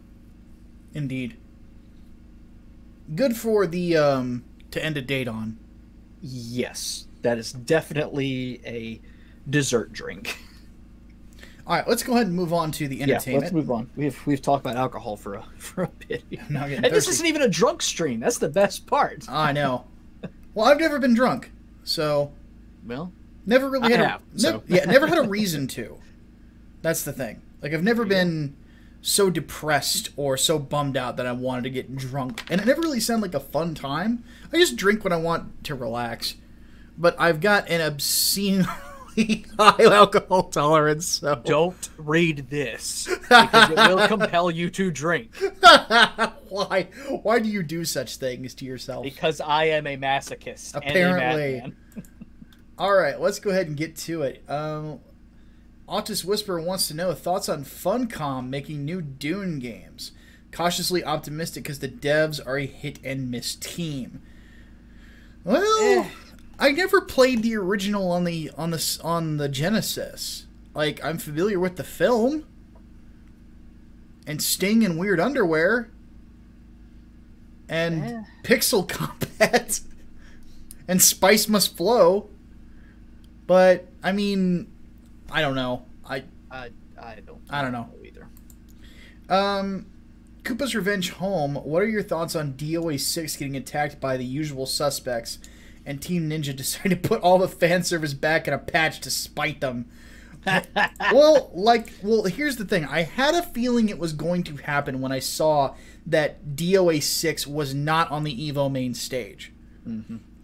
Indeed. Good for the to end a date on.
Yes, that is definitely a dessert drink.
All right, let's go ahead and move on to the entertainment.
Yeah, let's move on. We've talked about alcohol for a bit.
I'm now getting
And this
thirsty.
isn't even a drunk stream. That's the best part.
I know. Well, I've never been drunk, so
Well,
never really
I
had
have, so.
never had a reason to. That's the thing. Like I've never been so depressed or so bummed out that I wanted to get drunk, and it never really sounded like a fun time. I just drink when I want to relax, but I've got an obscenely high alcohol tolerance. So
don't read this because it will compel you to drink.
why? Why do you do such things to yourself?
Because I am a masochist.
Apparently.
And a madman.
All right, let's go ahead and get to it. Autis Whisperer wants to know thoughts on Funcom making new Dune games. Cautiously optimistic because the devs are a hit and miss team. Well, I never played the original on the Genesis. Like, I'm familiar with the film and Sting in weird underwear and pixel combat and Spice Must Flow. But I mean, I don't know. I don't know
either.
Koopa's Revenge Home. What are your thoughts on DOA 6 getting attacked by the usual suspects, and Team Ninja decided to put all the fan service back in a patch to spite them? Well, here's the thing. I had a feeling it was going to happen when I saw that DOA 6 was not on the EVO main stage.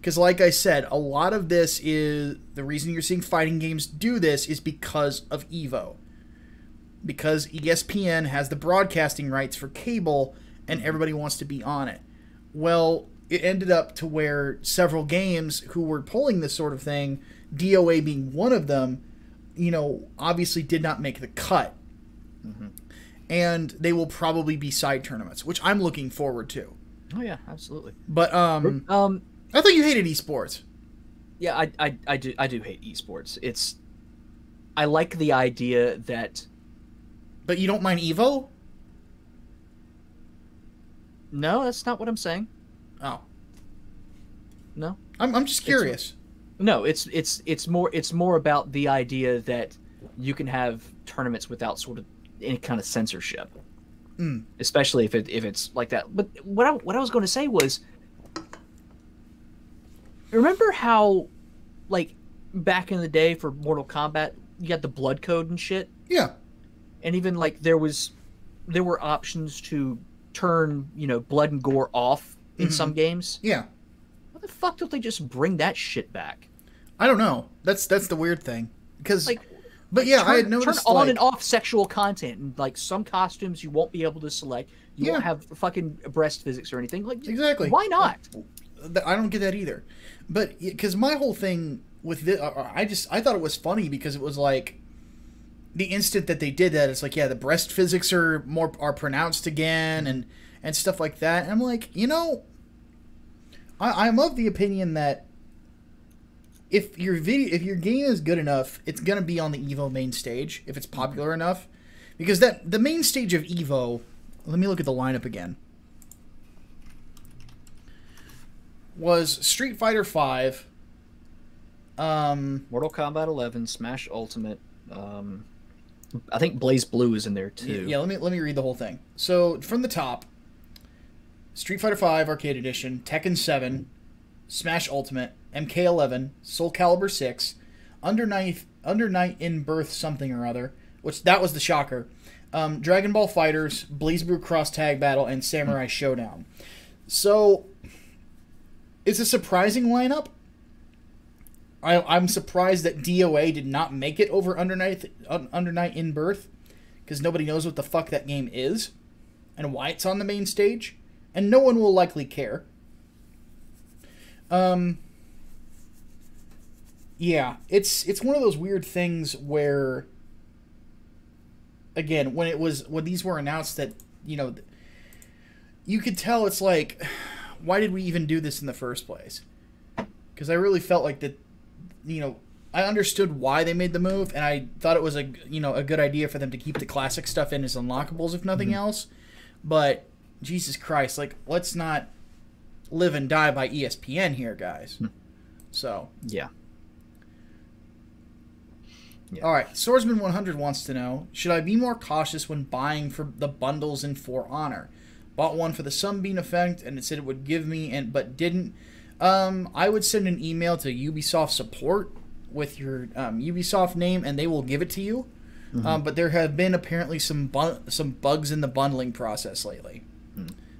Because like I said, a lot of this is... The reason you're seeing fighting games do this is because of EVO. Because ESPN has the broadcasting rights for cable, and everybody wants to be on it. Well, it ended up to where several games who were pulling this sort of thing, DOA being one of them, obviously did not make the cut. Mm-hmm. And they will probably be side tournaments, which I'm looking forward to.
Oh yeah, absolutely.
But I thought you hated esports.
Yeah, I do hate esports. I like the idea that.
But you don't mind EVO?
No, that's not what I'm saying.
Oh.
No.
I'm just curious.
It's more about the idea that you can have tournaments without sort of any kind of censorship. Especially if it's like that. But what I was going to say was, remember how, like, back in the day for Mortal Kombat, you got the blood code and shit?
Yeah.
And even, like, there were options to turn, blood and gore off in some games.
Yeah.
Why the fuck don't they just bring that shit back?
I don't know. That's the weird thing. Because,
like,
but yeah, I had noticed,
turn on and off sexual content, and like some costumes you won't be able to select. You won't have fucking breast physics or anything. Like,
exactly.
Why not?
I don't get that either. But because my whole thing with this, I thought it was funny because it was like, the instant that they did that, it's like, yeah, the breast physics are pronounced again and stuff like that. And I'm like, I'm of the opinion that if your game is good enough, it's gonna be on the EVO main stage if it's popular enough. Because the main stage of EVO, let me look at the lineup again, was Street Fighter V,
Mortal Kombat 11, Smash Ultimate. I think Blaze Blue is in there too.
Yeah, let me read the whole thing. So from the top, Street Fighter V Arcade Edition, Tekken 7, Smash Ultimate, MK11, Soul Calibur 6, Under Night in Birth something or other, which that was the shocker. Dragon Ball Fighters, BlazBlue Cross Tag Battle, and Samurai Showdown. So it's a surprising lineup. I'm surprised that DOA did not make it over Under Night in Birth, because nobody knows what the fuck that game is and why it's on the main stage, and no one will likely care. Yeah, it's one of those weird things where, again, when these were announced, that you could tell it's like, why did we even do this in the first place? Because I really felt like that. I understood why they made the move, and I thought it was a good idea for them to keep the classic stuff in as unlockables, if nothing else. But Jesus Christ, like, let's not live and die by ESPN here, guys. So
yeah.
All right, Swordsman 100 wants to know: should I be more cautious when buying for the bundles in For Honor? Bought one for the Sunbeam effect, and it said it would give me, but didn't. I would send an email to Ubisoft support with your Ubisoft name, and they will give it to you. But there have been apparently some bugs in the bundling process lately.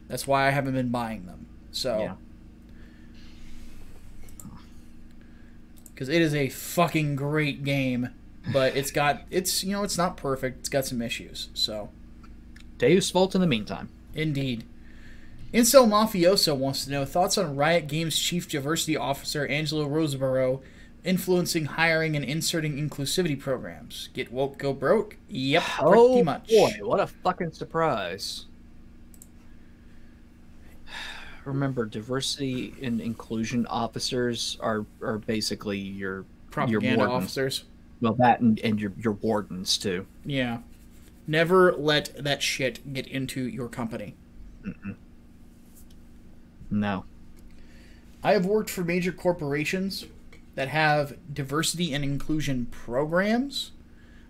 That's why I haven't been buying them. So, because it is a fucking great game, but it's not perfect. It's got some issues. So,
Deus Vult in the meantime.
Indeed. Incel Mafioso wants to know thoughts on Riot Games Chief Diversity Officer Angelo Roseborough influencing hiring and inserting inclusivity programs. Get woke, go broke? Yep, pretty much.
Boy, what a fucking surprise. Remember, diversity and inclusion officers are basically your
propaganda
wardens.
Officers.
Well, that and your wardens too.
Yeah. Never let that shit get into your company.
No.
I have worked for major corporations that have diversity and inclusion programs,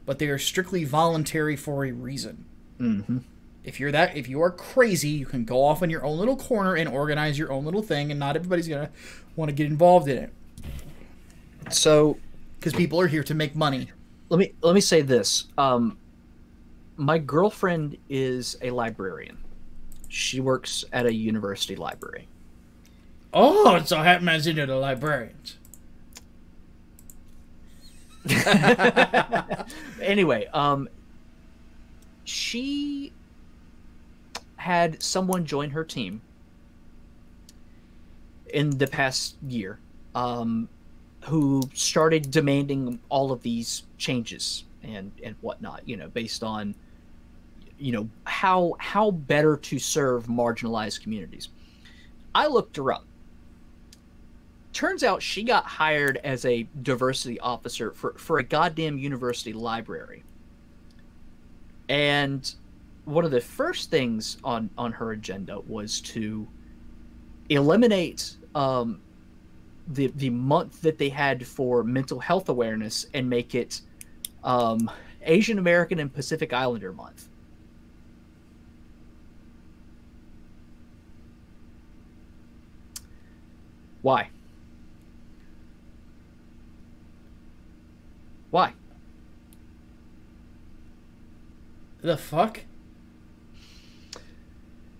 but they are strictly voluntary for a reason. If you are crazy, you can go off in your own little corner and organize your own little thing, and not everybody's gonna want to get involved in it.
So,
because people are here to make money.
Let me say this. My girlfriend is a librarian. She works at a university library.
Oh, so Hatman's into the librarians.
Anyway, she had someone join her team in the past year, who started demanding all of these changes and whatnot, based on, how better to serve marginalized communities. I looked her up. Turns out she got hired as a diversity officer for a goddamn university library. And one of the first things on her agenda was to eliminate the month that they had for mental health awareness and make it Asian American and Pacific Islander month. Why? Why?
The fuck?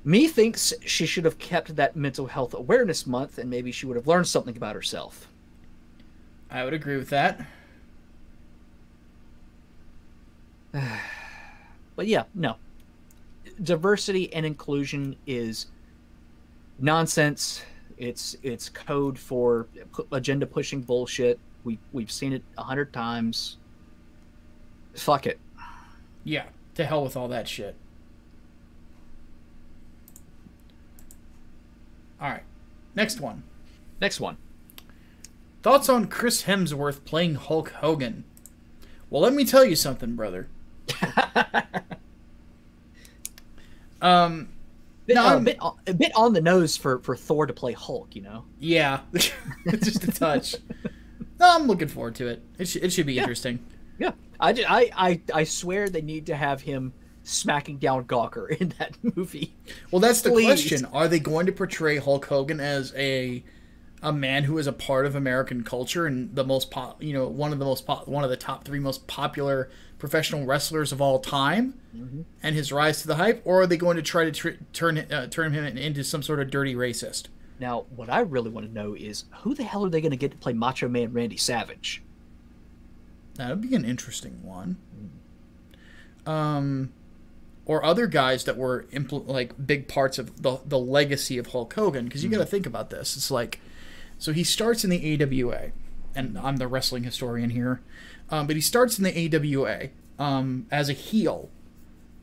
Me thinks she should have kept that mental health awareness month, and maybe she would have learned something about herself.
I would agree with that.
But yeah, no. Diversity and inclusion is nonsense. It's code for agenda pushing bullshit. We've seen it 100 times. Fuck it.
Yeah, to hell with all that shit. All right, next one. Thoughts on Chris Hemsworth playing Hulk Hogan? Well, let me tell you something, brother.
A bit on the nose for Thor to play Hulk,
Yeah, just a touch. No, I'm looking forward to it. It should be interesting.
Yeah, I swear they need to have him smacking down Gawker in that movie.
Well, that's the
Please.
question. Are they going to portray Hulk Hogan as a man who is a part of American culture and the most one of the top 3 most popular professional wrestlers of all time, and his rise to the hype, or are they going to try to turn him into some sort of dirty racist?
Now, what I really want to know is who the hell are they going to get to play Macho Man Randy Savage?
That would be an interesting one. Or other guys that were big parts of the legacy of Hulk Hogan, because you got to think about this. It's like, so he starts in the AWA, and I'm the wrestling historian here, but he starts in the AWA as a heel,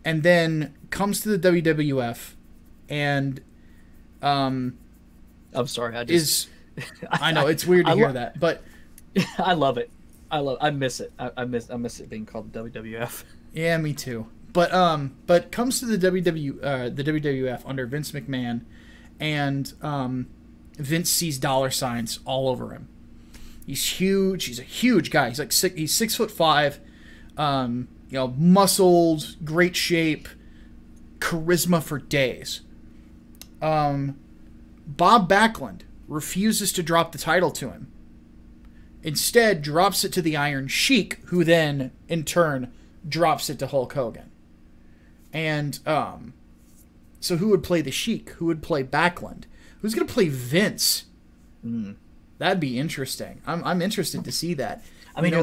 and then comes to the WWF, and
I'm sorry,
I know it's weird to hear that, but
I love it. I miss it. I miss it being called the WWF.
Yeah, me too. But comes to the WWF under Vince McMahon, and Vince sees dollar signs all over him. He's huge. He's a huge guy. He's he's 6'5", muscled, great shape, charisma for days. Bob Backlund refuses to drop the title to him. Instead, drops it to the Iron Sheik, who then, in turn, drops it to Hulk Hogan. And so who would play the Sheik? Who would play Backlund? Who's going to play Vince? That'd be interesting. I'm interested to see that.
I mean,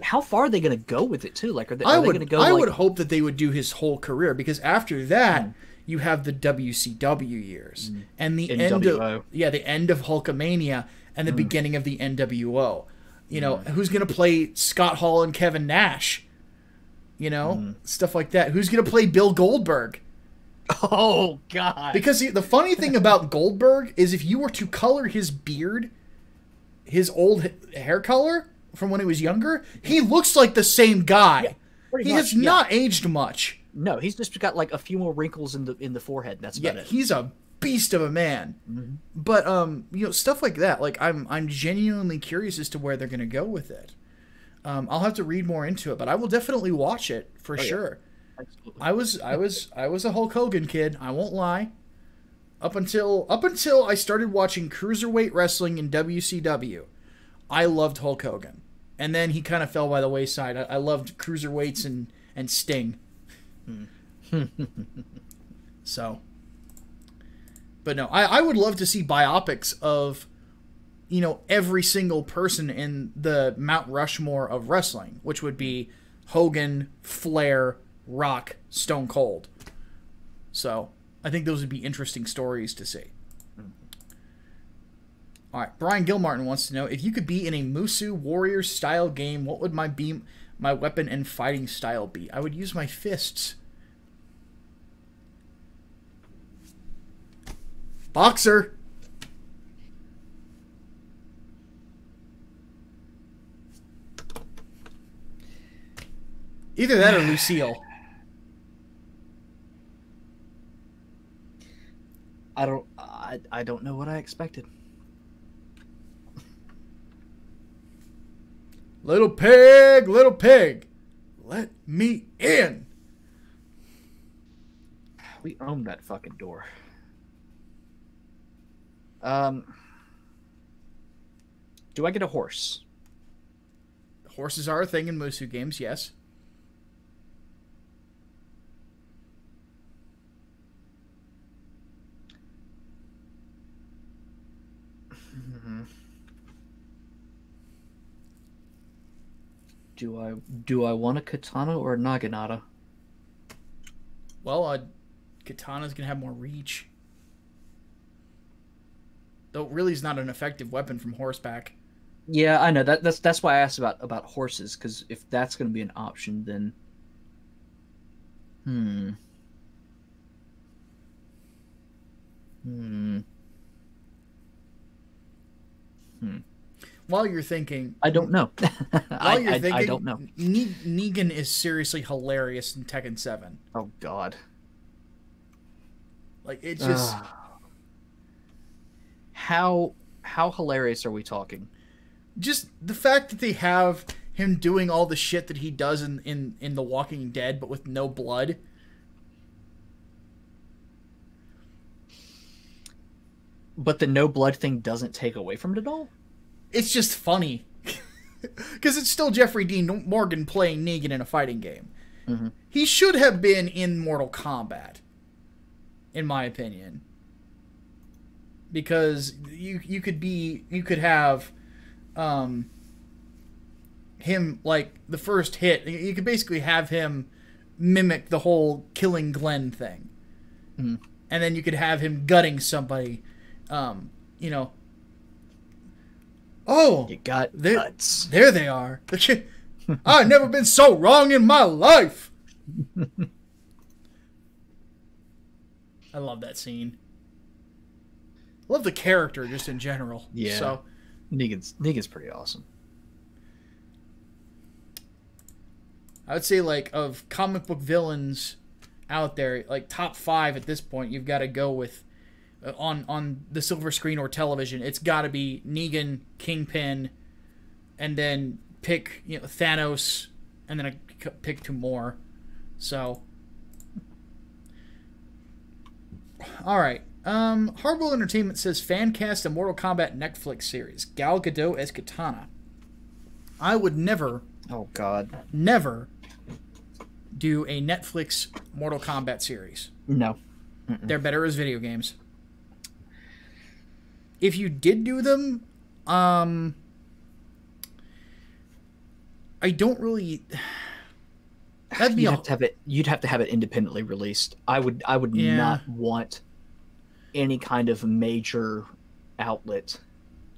how far are they going to go with it too? Like, are they going to go?
I would hope that they would do his whole career, because after that, you have the WCW years and the end of Hulkamania and the beginning of the NWO. Who's going to play Scott Hall and Kevin Nash? Stuff like that. Who's going to play Bill Goldberg?
Oh, God.
Because the funny thing about Goldberg is if you were to color his beard, his old hair color from when he was younger, he looks like the same guy. Yeah, he has not aged much.
No, he's just got like a few more wrinkles in the forehead. That's about it.
He's a beast of a man. But stuff like that. Like I'm genuinely curious as to where they're going to go with it. I'll have to read more into it, but I will definitely watch it for sure.
Absolutely.
I was a Hulk Hogan kid. I won't lie. Up until I started watching cruiserweight wrestling in WCW, I loved Hulk Hogan, and then he kind of fell by the wayside. I loved cruiserweights and Sting. So But no, I would love to see biopics of, you know, every single person in the Mount Rushmore of wrestling, which would be Hogan, Flair, Rock, Stone Cold. So I think those would be interesting stories to see. All right, Brian Gilmartin wants to know, if you could be in a Musu Warriors style game, what would my weapon and fighting style be? I would use my fists. Boxer. Either that or Lucille.
I don't know what I expected.
Little pig, let me in.
We own that fucking door. Do I get a horse?
Horses are a thing in Musu games, yes.
Do I want a katana or a naginata?
Well, katana's gonna have more reach. Though it really is not an effective weapon from horseback.
Yeah, I know that's why I asked about horses, because if that's going to be an option, then
While you're thinking,
I don't know.
I
don't know.
Negan is seriously hilarious in Tekken 7.
Oh God.
Like, it's just
how hilarious are we talking?
Just the fact that they have him doing all the shit that he does in The Walking Dead, but with no blood.
But the no blood thing doesn't take away from it at all?
It's just funny. Because it's still Jeffrey Dean Morgan playing Negan in a fighting game.
Mm-hmm.
He should have been in Mortal Kombat, in my opinion. Because you could have him, like, the first hit, you could basically have him mimic the whole killing Glenn thing.
Mm-hmm.
And then you could have him gutting somebody, you know. Oh,
You got guts.
there they are. I've never been so wrong in my life. I love that scene. I love the character just in general.
Yeah.
So
Negan's pretty awesome.
I would say, like, of comic book villains out there, like, top 5 at this point, you've got to go with on the silver screen or television. It's got to be Negan, Kingpin, and then pick, you know, Thanos, and then I pick 2 more. So, all right. Hardwell Entertainment says fan cast a Mortal Kombat Netflix series. Gal Gadot as Katana. I would never,
Oh God.
never do a Netflix Mortal Kombat series.
No.
They're better as video games. If you did do them, I don't really. That'd be
You'd have to have it independently released. I would
Yeah.
not want any kind of major outlet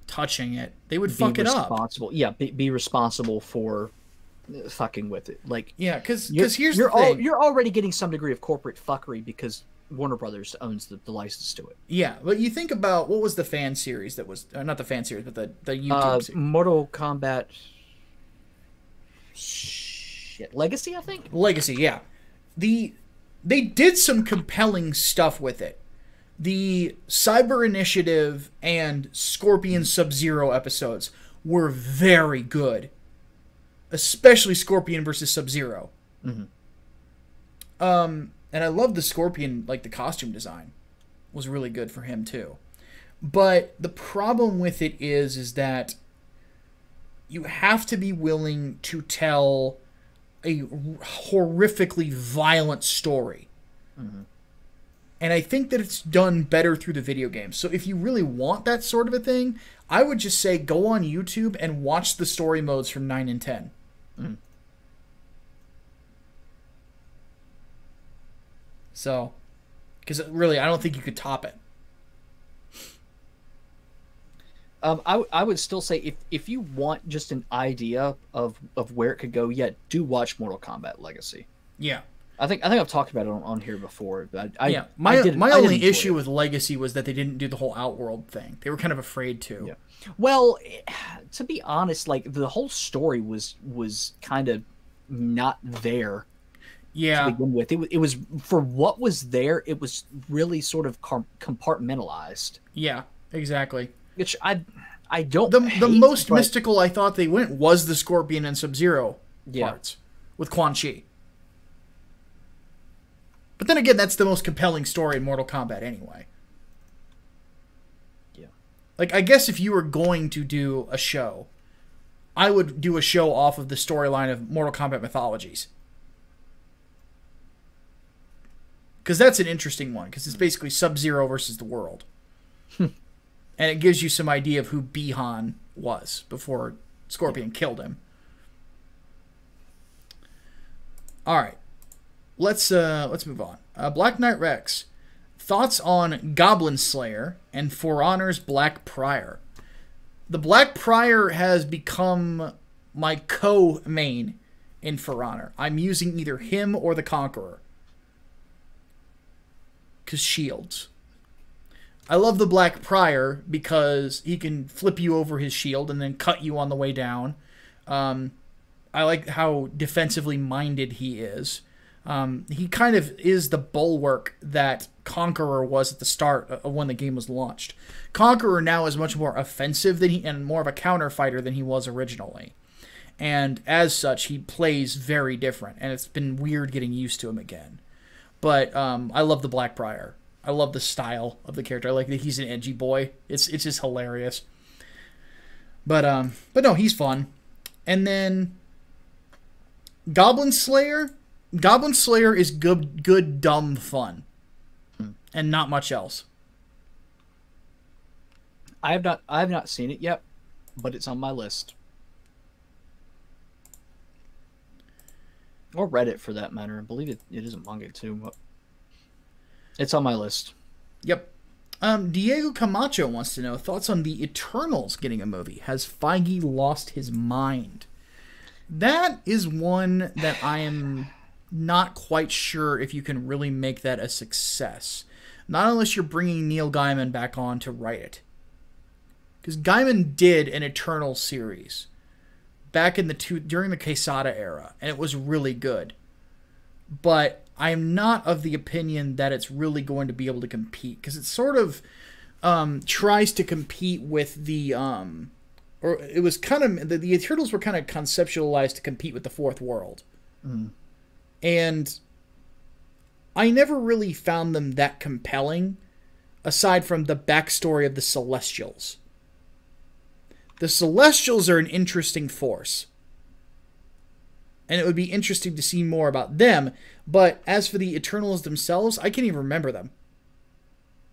touching it. They would
be
fuck it up.
responsible. Yeah, be responsible for fucking with it. Like,
Yeah, because here's
you're
the thing.
you're already getting some degree of corporate fuckery because Warner Brothers owns the license to it.
Yeah, but you think about what was the fan series that was not the fan series, but the YouTube series.
Mortal Kombat. Legacy, I think.
Legacy. Yeah, they did some compelling stuff with it. The Cyber Initiative and Scorpion Sub-Zero episodes were very good, especially Scorpion versus Sub-Zero.
Mm-hmm.
And I love the Scorpion, like the costume design was really good for him too. But the problem with it is that you have to be willing to tell a horrifically violent story.
Mm-hmm.
And I think that it's done better through the video games. So if you really want that sort of a thing, I would just say go on YouTube and watch the story modes from 9 and 10.
Mm.
So, because really, I don't think you could top it.
I would still say if you want just an idea of where it could go, do watch Mortal Kombat Legacy.
Yeah.
I think I've talked about it on here before. But
My only issue with Legacy was that they didn't do the whole Outworld thing. They were kind of afraid to.
Yeah. Well, to be honest, like the whole story was kind of not there.
Yeah.
To begin with, it was for what was there. It was really sort of compartmentalized.
Yeah. Exactly.
Which I don't.
The most mystical I thought they went was the Scorpion and Sub-Zero parts with Quan Chi. But then again, that's the most compelling story in Mortal Kombat anyway.
Yeah.
Like, I guess if you were going to do a show, I would do a show off of the storyline of Mortal Kombat Mythologies. Because that's an interesting one, because it's basically Sub-Zero versus the world. And it gives you some idea of who Bihan was before Scorpion killed him. All right. Let's move on. Black Knight Rex. Thoughts on Goblin Slayer and For Honor's Black Prior. The Black Prior has become my co-main in For Honor. I'm using either him or the Conqueror. Because shields. I love the Black Prior because he can flip you over his shield and then cut you on the way down. I like how defensively minded he is. He kind of is the bulwark that Conqueror was at the start of when the game was launched. Conqueror now is much more offensive than and more of a counter fighter than he was originally. And as such, he plays very different, and it's been weird getting used to him again. But I love the Black Prior. I love the style of the character. I like that he's an edgy boy. It's just hilarious. But no, he's fun. And then Goblin Slayer. Goblin Slayer is good dumb fun. And not much else.
I have not seen it yet, but it's on my list. Or read it for that matter. I believe it is a manga too. But it's on my list.
Yep. Diego Camacho wants to know thoughts on the Eternals getting a movie. Has Feige lost his mind? That is one that I am not quite sure if you can really make that a success. Not unless you're bringing Neil Gaiman back on to write it. Because Gaiman did an Eternal series back in during the Quesada era, and it was really good. But I'm not of the opinion that it's really going to be able to compete, because it sort of tries to compete with the or it was kind of the Eternals were kind of conceptualized to compete with the Fourth World. And I never really found them that compelling, aside from the backstory of the Celestials. The Celestials are an interesting force, and it would be interesting to see more about them. But as for the Eternals themselves, I can't even remember them.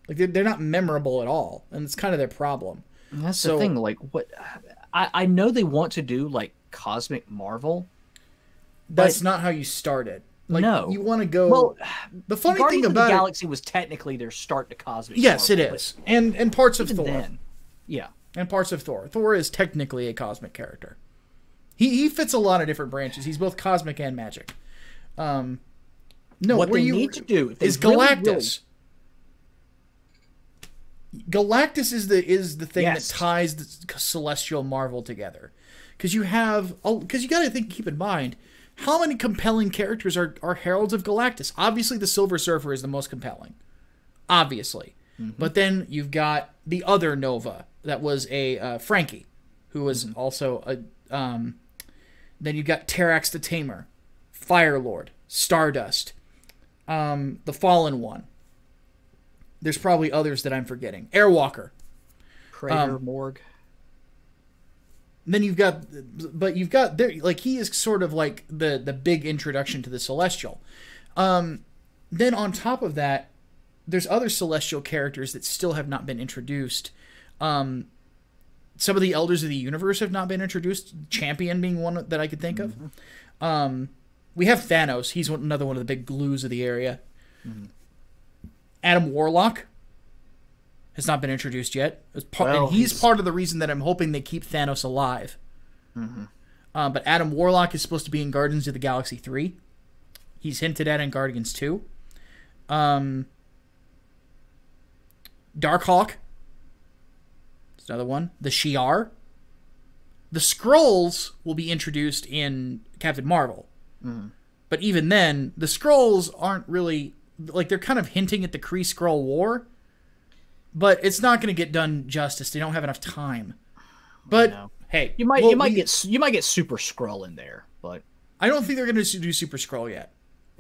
Like, they're not memorable at all, and it's kind of their problem.
And that's the thing. Like, what I know they want to do, like Cosmic Marvel.
That's not how you start it. Like,
no,
you want to go.
Well,
the funny
Guardians
thing about
of the Galaxy was technically their start to Cosmic.
Yes,
Marvel,
it is, and parts of Thor.
Then, yeah,
and parts of Thor. Thor is technically a cosmic character. He fits a lot of different branches. He's both cosmic and magic. No,
what they need to do
is Galactus. Galactus is the thing that ties the celestial Marvel together, because you got to keep in mind how many compelling characters are heralds of Galactus. Obviously, the Silver Surfer is the most compelling, obviously, but then you've got the other Nova that was a Frankie, who was also a. Then you've got Terrax the Tamer, Firelord, Stardust, the Fallen One. There's probably others that I'm forgetting. Airwalker.
Praetor Morg.
Then you've got there, like, he is sort of like the big introduction to the Celestial. Then on top of that, there's other celestial characters that still have not been introduced. Some of the Elders of the Universe have not been introduced, Champion being one that I could think of. We have Thanos. He's another one of the big glues of the area. Adam Warlock has not been introduced yet. And he's part of the reason that I'm hoping they keep Thanos alive. But Adam Warlock is supposed to be in Guardians of the Galaxy 3. He's hinted at in Guardians 2. Darkhawk. That's another one. The Shi'ar. The Skrulls will be introduced in Captain Marvel. But even then, the Skrulls aren't really... Like, they're kind of hinting at the Kree-Skrull War. But it's not going to get done justice. They don't have enough time. But, hey...
You might get Super Skrull in there, but...
I don't think they're going to do Super Skrull yet.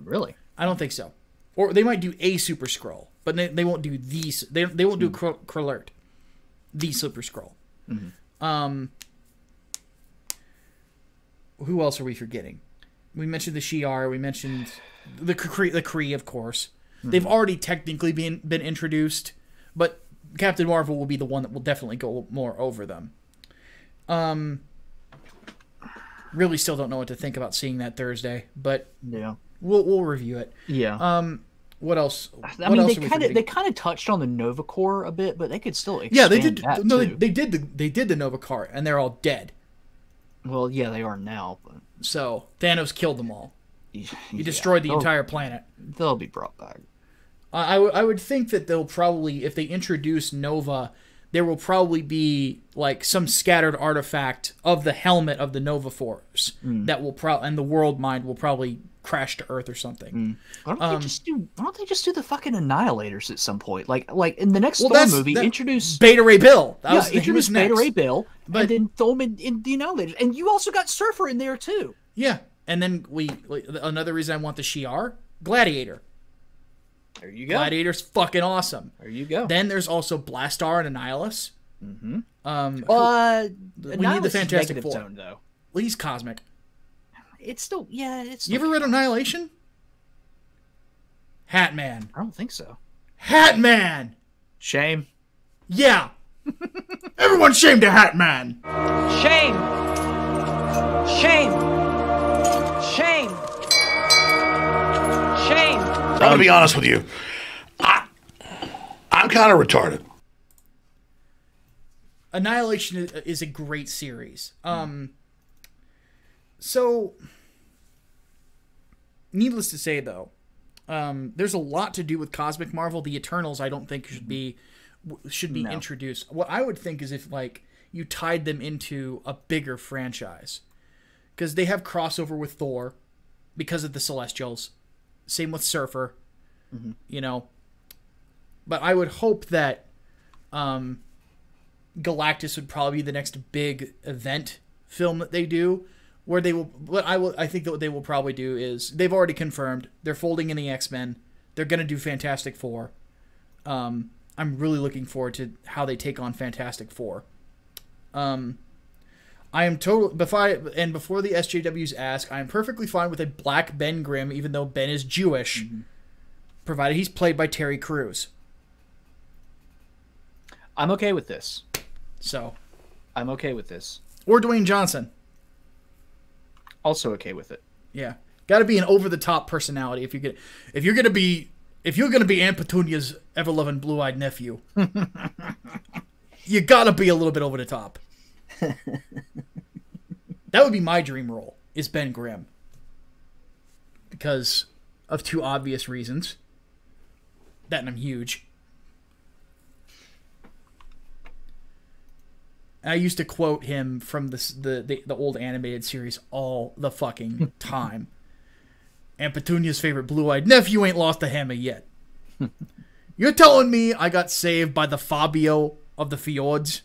Really?
I don't think so. Or they might do a Super Skrull, but they won't do these. They won't do Krillert, the Super Skrull. Who else are we forgetting? We mentioned the Shi'ar. We mentioned the Kree, of course. They've already technically been introduced, but Captain Marvel will be the one that will definitely go more over them. Really still don't know what to think about seeing that Thursday, but
yeah.
We'll review it.
Yeah.
What else?
I mean, they kind of touched on the Nova Corps a bit, but they could still expand.
Yeah, they did.
That
No,
too.
they did the Nova Corps, and they're all dead.
Well, yeah, they are now. But...
So Thanos killed them all. He destroyed the entire planet.
They'll be brought back.
I would think that they'll probably, if they introduce Nova, there will probably be like some scattered artifact of the helmet of the Nova Force that will and the World Mind will probably crash to Earth or something.
Why don't they just do the fucking Annihilators at some point? Like in the next Thor movie, introduce
Beta Ray Bill.
Introduce Beta Ray Bill, and then throw him in the Annihilators. And you also got Surfer in there too.
Yeah, and then another reason I want the Shi'ar, Gladiator.
There you go.
Gladiator's fucking awesome.
There you go.
Then there's also Blastar and Annihilus.
We
need
the
Fantastic Four.
Zone, though.
Well, he's cosmic.
It's still, it's.
You ever read Annihilation? Hatman.
I don't think so.
Hatman.
Shame.
Yeah. Everyone's shamed to Hatman.
Shame. Shame. Shame. Shame.
I'm gonna be honest with you. I'm kind of retarded.
Annihilation is a great series. So, needless to say, though, there's a lot to do with Cosmic Marvel. The Eternals, I don't think should be introduced. What I would think is if like you tied them into a bigger franchise, because they have crossover with Thor, because of the Celestials. Same with Surfer, you know. But I would hope that Galactus would probably be the next big event film that they do. Where they will, I think that what they will probably do is they've already confirmed they're folding in the X-Men. They're gonna do Fantastic Four. I'm really looking forward to how they take on Fantastic Four. I am before the SJWs ask, I am perfectly fine with a black Ben Grimm, even though Ben is Jewish, provided he's played by Terry Crews.
I'm okay with this.
So,
I'm okay with this.
Or Dwayne Johnson.
Also okay with it.
Yeah, got to be an over-the-top personality if you're gonna be Aunt Petunia's ever-loving blue-eyed nephew. You got to be a little bit over the top. That would be my dream role, is Ben Grimm, because of two obvious reasons. That and I'm huge. I used to quote him from the old animated series all the fucking time. Aunt Petunia's favorite blue-eyed nephew ain't lost a hammer yet. You're telling me I got saved by the Fabio of the Fjords?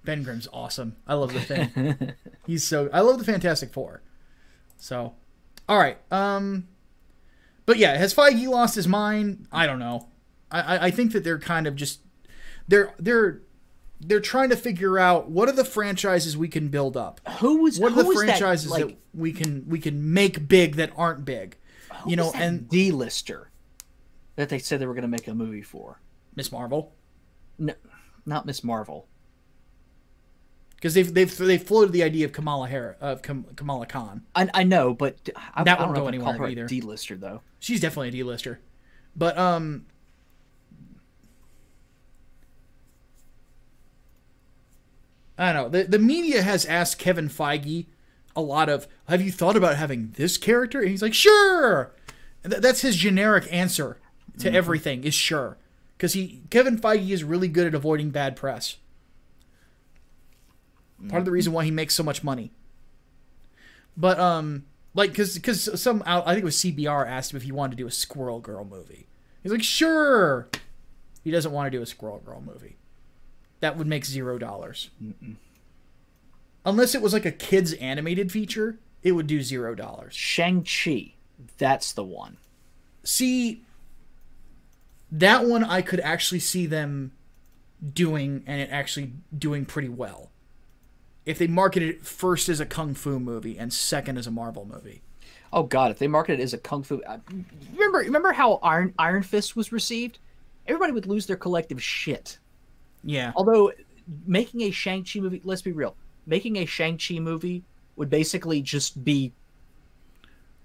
Ben Grimm's awesome. I love the thing. I love the Fantastic Four. So, all right. But yeah, has Feige lost his mind? I don't know. I think that they're kind of just they're trying to figure out what are the franchises we can build up. What are the franchises that we can make big that aren't big? You know, and
D-lister. that they said they were going to make a movie for.
Miss Marvel.
No, not Miss Marvel.
Because they've floated the idea of Kamala Khan.
I know, but I
That
don't
won't
know
go
if I'd call
anywhere
her
either.
a D-lister, though.
She's definitely a D-lister. But, I don't know. The media has asked Kevin Feige a lot of, have you thought about having this character? And he's like, sure! And that's his generic answer to everything, is sure. Because Kevin Feige is really good at avoiding bad press. Part of the reason why he makes so much money. But, like, because I think it was CBR asked him if he wanted to do a Squirrel Girl movie. He's like, sure! He doesn't want to do a Squirrel Girl movie. That would make $0. Unless it was like a kids animated feature, it would do $0.
Shang-Chi. That's the one.
See, that one I could actually see them doing, and it actually doing pretty well. If they marketed it first as a Kung Fu movie and second as a Marvel movie.
Oh God! If they marketed it as a kung fu, remember how Iron Fist was received? Everybody would lose their collective shit.
Yeah.
Although making a Shang-Chi movie, let's be real, making a Shang-Chi movie would basically just be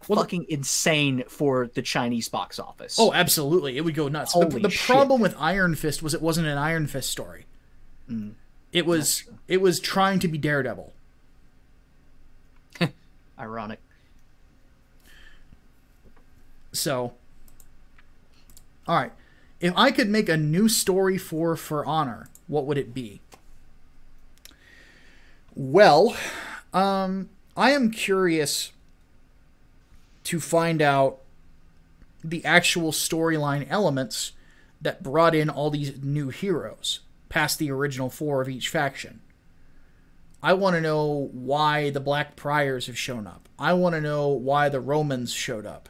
fucking insane for the Chinese box office.
Oh, absolutely. It would go nuts.
Holy
The
shit.
problem with Iron Fist was it wasn't an Iron Fist story. It was trying to be Daredevil.
Ironic.
So, all right. If I could make a new story for Honor, what would it be? Well, I am curious to find out the actual storyline elements that brought in all these new heroes past the original 4 of each faction. I want to know why the Black Priors have shown up. I want to know why the Romans showed up.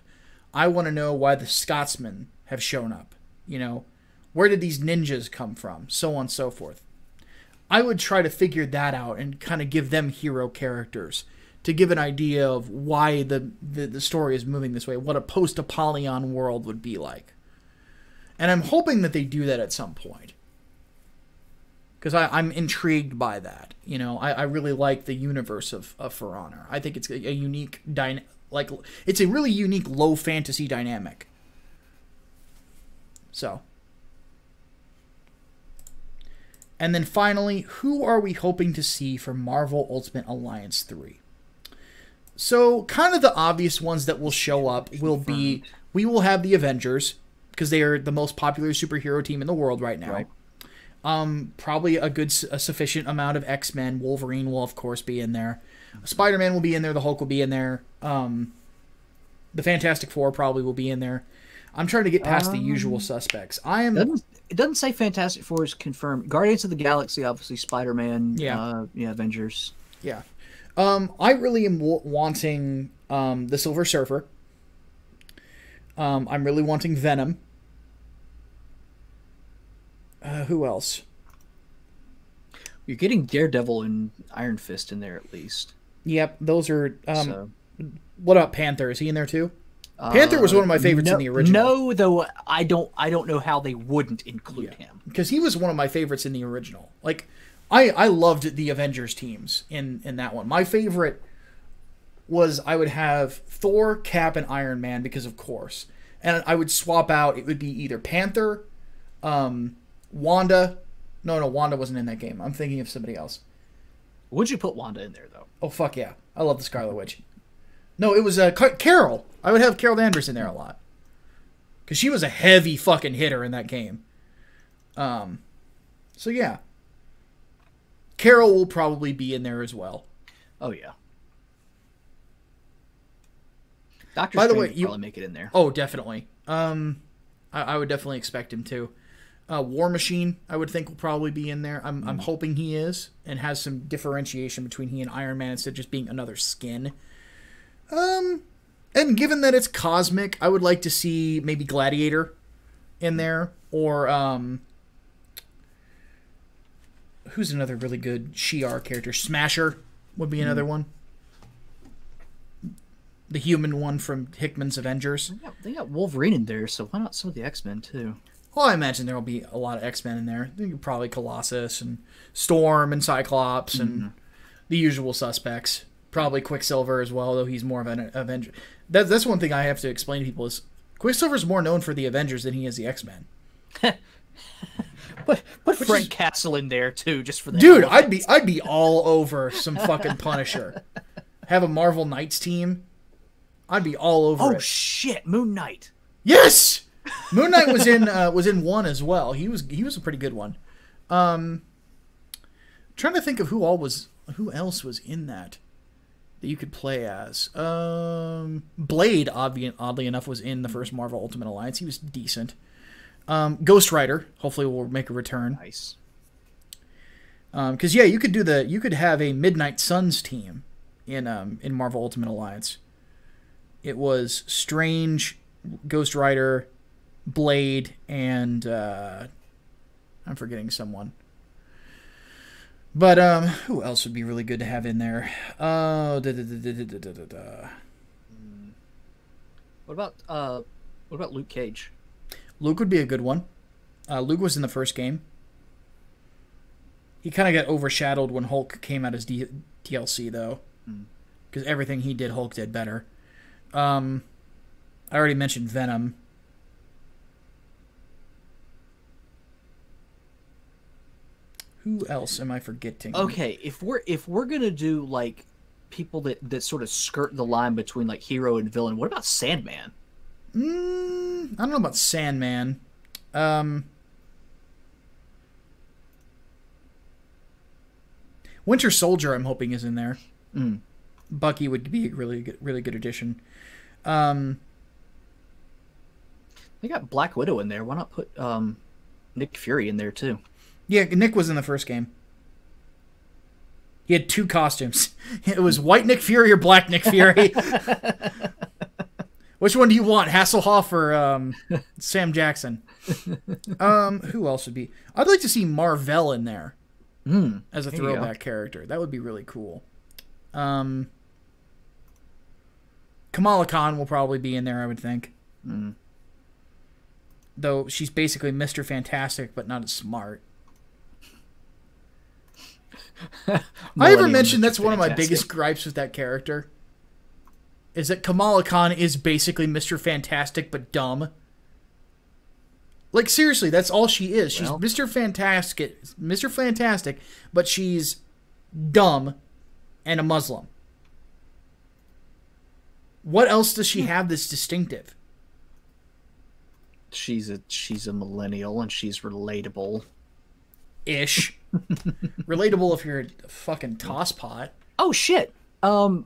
I want to know why the Scotsmen have shown up. You know, where did these ninjas come from? So on and so forth. I would try to figure that out and kind of give them hero characters to give an idea of why the story is moving this way, what a post-Apollyon world would be like. And I'm hoping that they do that at some point. Because I'm intrigued by that. You know, I really like the universe of For Honor. I think it's a unique it's a really unique low fantasy dynamic. So. And then finally, who are we hoping to see for Marvel Ultimate Alliance 3? So, kind of the obvious ones that will show up will be, we will have the Avengers, because they are the most popular superhero team in the world right now. Right. Probably a sufficient amount of X-Men. Wolverine will, of course, be in there. Spider-Man will be in there. The Hulk will be in there. The Fantastic Four probably will be in there. I'm trying to get past the usual suspects.
It doesn't say Fantastic Four is confirmed. Guardians of the Galaxy, obviously. Spider-Man.
Yeah.
Avengers.
Yeah. I really am wanting the Silver Surfer. I'm really wanting Venom. Who else?
You're getting Daredevil and Iron Fist in there at least.
Yep, those are... What about Panther? Is he in there too? Panther was one of my favorites in the original.
No, though I don't know how they wouldn't include him.
Because he was one of my favorites in the original. Like, I loved the Avengers teams in that one. My favorite was I would have Thor, Cap, and Iron Man because of course. And I would swap out, it would be either Panther, Wanda. No, Wanda wasn't in that game. I'm thinking of somebody else.
Would you put Wanda in there, though?
Oh, fuck yeah. I love the Scarlet Witch. No, it was Carol. I would have Carol Danvers in there a lot. Because she was a heavy fucking hitter in that game. So, yeah. Carol will probably be in there as well.
Oh, yeah. Doctor
By the
Strange
way,
would probably make it in there.
Oh, definitely. I would definitely expect him to. War Machine, I would think, will probably be in there. I'm hoping he is, and has some differentiation between he and Iron Man instead of just being another skin. And given that it's cosmic, I would like to see maybe Gladiator in there, or who's another really good Shi'ar character? Smasher would be another one. The human one from Hickman's Avengers.
They got Wolverine in there, so why not some of the X-Men too?
Well, I imagine there will be a lot of X-Men in there. Probably Colossus and Storm and Cyclops and the usual suspects. Probably Quicksilver as well, though he's more of an Avenger. That's one thing I have to explain to people is Quicksilver's more known for the Avengers than he is the X-Men.
Put Frank Castle in there too, just for the
dude. I'd be all over some fucking Punisher. Have a Marvel Knights team. I'd be all over it.
Oh shit, Moon Knight.
Yes, Moon Knight was in one as well. He was a pretty good one. Trying to think of who else was in that you could play as. Blade, oddly enough, was in the first Marvel Ultimate Alliance. He was decent. Ghost Rider, hopefully, will make a return.
Nice.
Because you could have a Midnight Suns team in Marvel Ultimate Alliance. It was Strange, Ghost Rider, Blade, and I'm forgetting someone. But who else would be really good to have in there?
What about Luke Cage?
Luke would be a good one. Luke was in the first game. He kind of got overshadowed when Hulk came out as DLC, though. Because everything he did, Hulk did better. I already mentioned Venom. Who else am I forgetting?
Okay, if we're gonna do like people that sort of skirt the line between like hero and villain, what about Sandman?
I don't know about Sandman. Winter Soldier, I'm hoping, is in there. Bucky would be a really good addition.
They got Black Widow in there. Why not put Nick Fury in there too?
Yeah, Nick was in the first game. He had 2 costumes. It was white Nick Fury or black Nick Fury. Which one do you want, Hasselhoff or Sam Jackson? Who else would be? I'd like to see Marvel in there as a throwback character. That would be really cool. Kamala Khan will probably be in there, I would think. Though she's basically Mr. Fantastic, but not as smart. I ever mentioned that's one of my biggest gripes with that character? Is that Kamala Khan is basically Mr. Fantastic, but dumb. Like, seriously, that's all she is. She's Mr. Fantastic, but she's dumb and a Muslim. What else does she have that's distinctive?
She's a millennial and she's relatable.
Ish. Relatable if you're a fucking tosspot.
Oh shit. Ant-Man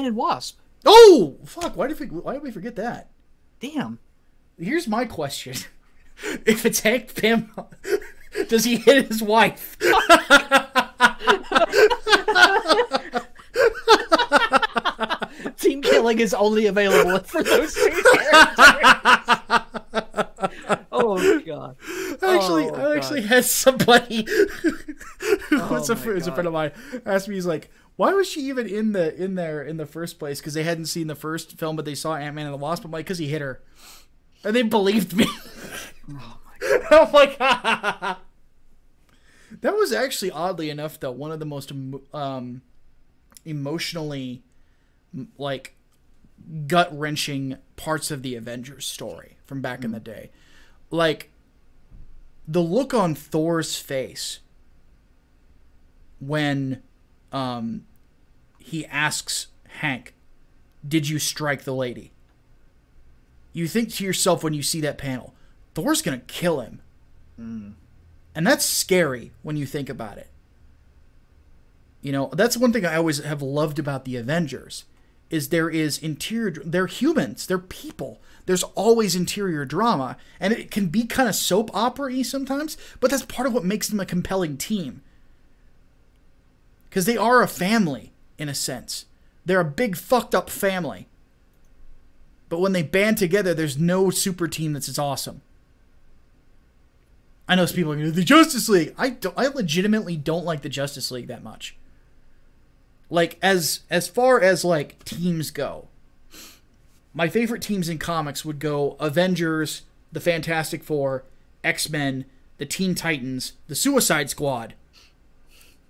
and Wasp.
Oh fuck! Why did we forget that?
Damn.
Here's my question: if it's Hank Pym, does he hit his wife?
Team killing is only available for those 2 characters. Oh god.
I actually had somebody who was a friend of mine ask me, he's like, why was she even in there in the first place? Because they hadn't seen the first film, but they saw Ant-Man and the Wasp. I'm like, because he hit her. And they believed me.
Oh my god.
I'm like, that was actually, oddly enough, though, one of the most emotionally, like, gut-wrenching parts of the Avengers story from back in the day. Like, the look on Thor's face when he asks Hank, did you strike the lady? You think to yourself when you see that panel, Thor's going to kill him. And that's scary when you think about it. You know, that's one thing I always have loved about the Avengers, is they're humans, they're people. There's always interior drama, and it can be kind of soap opera-y sometimes, but that's part of what makes them a compelling team. Because they are a family, in a sense. They're a big fucked up family. But when they band together, there's no super team that's as awesome. I know some people are going to the Justice League. I legitimately don't like the Justice League that much. Like, as far as, like, teams go, my favorite teams in comics would go Avengers, the Fantastic Four, X-Men, the Teen Titans, the Suicide Squad,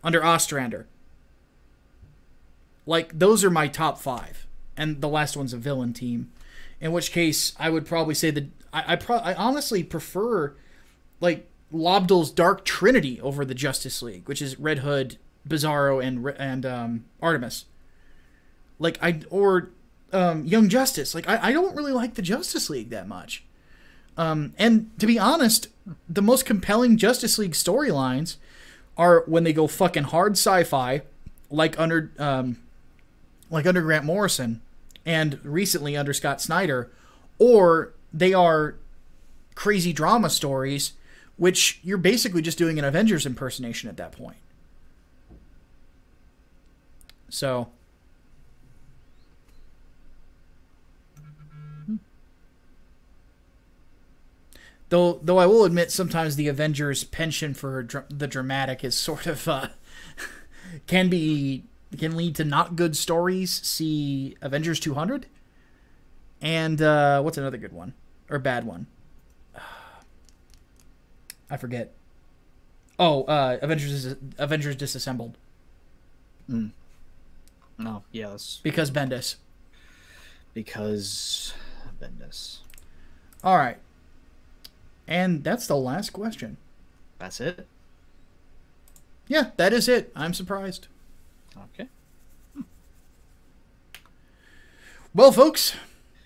under Ostrander. Like, those are my top 5. And the last one's a villain team. In which case, I would probably say that I honestly prefer, like, Lobdell's Dark Trinity over the Justice League, which is Red Hood, Bizarro, and Artemis. Like, Young Justice. Like, I don't really like the Justice League that much. And to be honest, the most compelling Justice League storylines are when they go fucking hard sci-fi, like under Grant Morrison, and recently under Scott Snyder, or they are crazy drama stories, which you're basically just doing an Avengers impersonation at that point. So, though I will admit sometimes the Avengers' penchant for the dramatic is sort of can lead to not good stories. See Avengers 200. And what's another good one? Or bad one? I forget. Oh, Avengers Disassembled.
No, yes.
Because Bendis. All right. And that's the last question.
That's it?
Yeah, that is it. I'm surprised.
Okay.
Well, folks,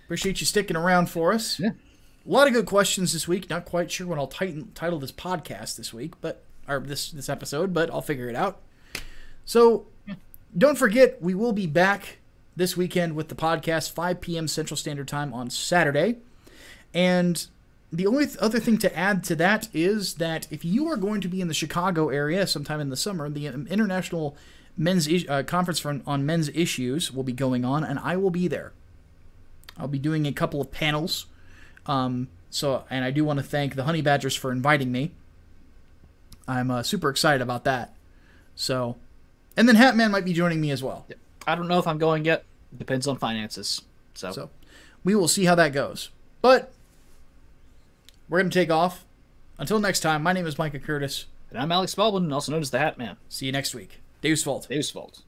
appreciate you sticking around for us.
Yeah.
A lot of good questions this week. Not quite sure what I'll title this podcast this week, or this episode, but I'll figure it out. So, don't forget, we will be back this weekend with the podcast, 5 p.m. Central Standard Time on Saturday. And the only other thing to add to that is that if you are going to be in the Chicago area sometime in the summer, the International Men's Conference on Men's Issues will be going on, and I will be there. I'll be doing a couple of panels. And I do want to thank the Honey Badgers for inviting me. I'm super excited about that. So, and then Hatman might be joining me as well.
I don't know if I'm going yet. Depends on finances. So
we will see how that goes. But we're going to take off. Until next time, my name is Micah Curtis.
And I'm Alex Baldwin, also known as the Hat Man.
See you next week. Deus Volt.
Deus Volt.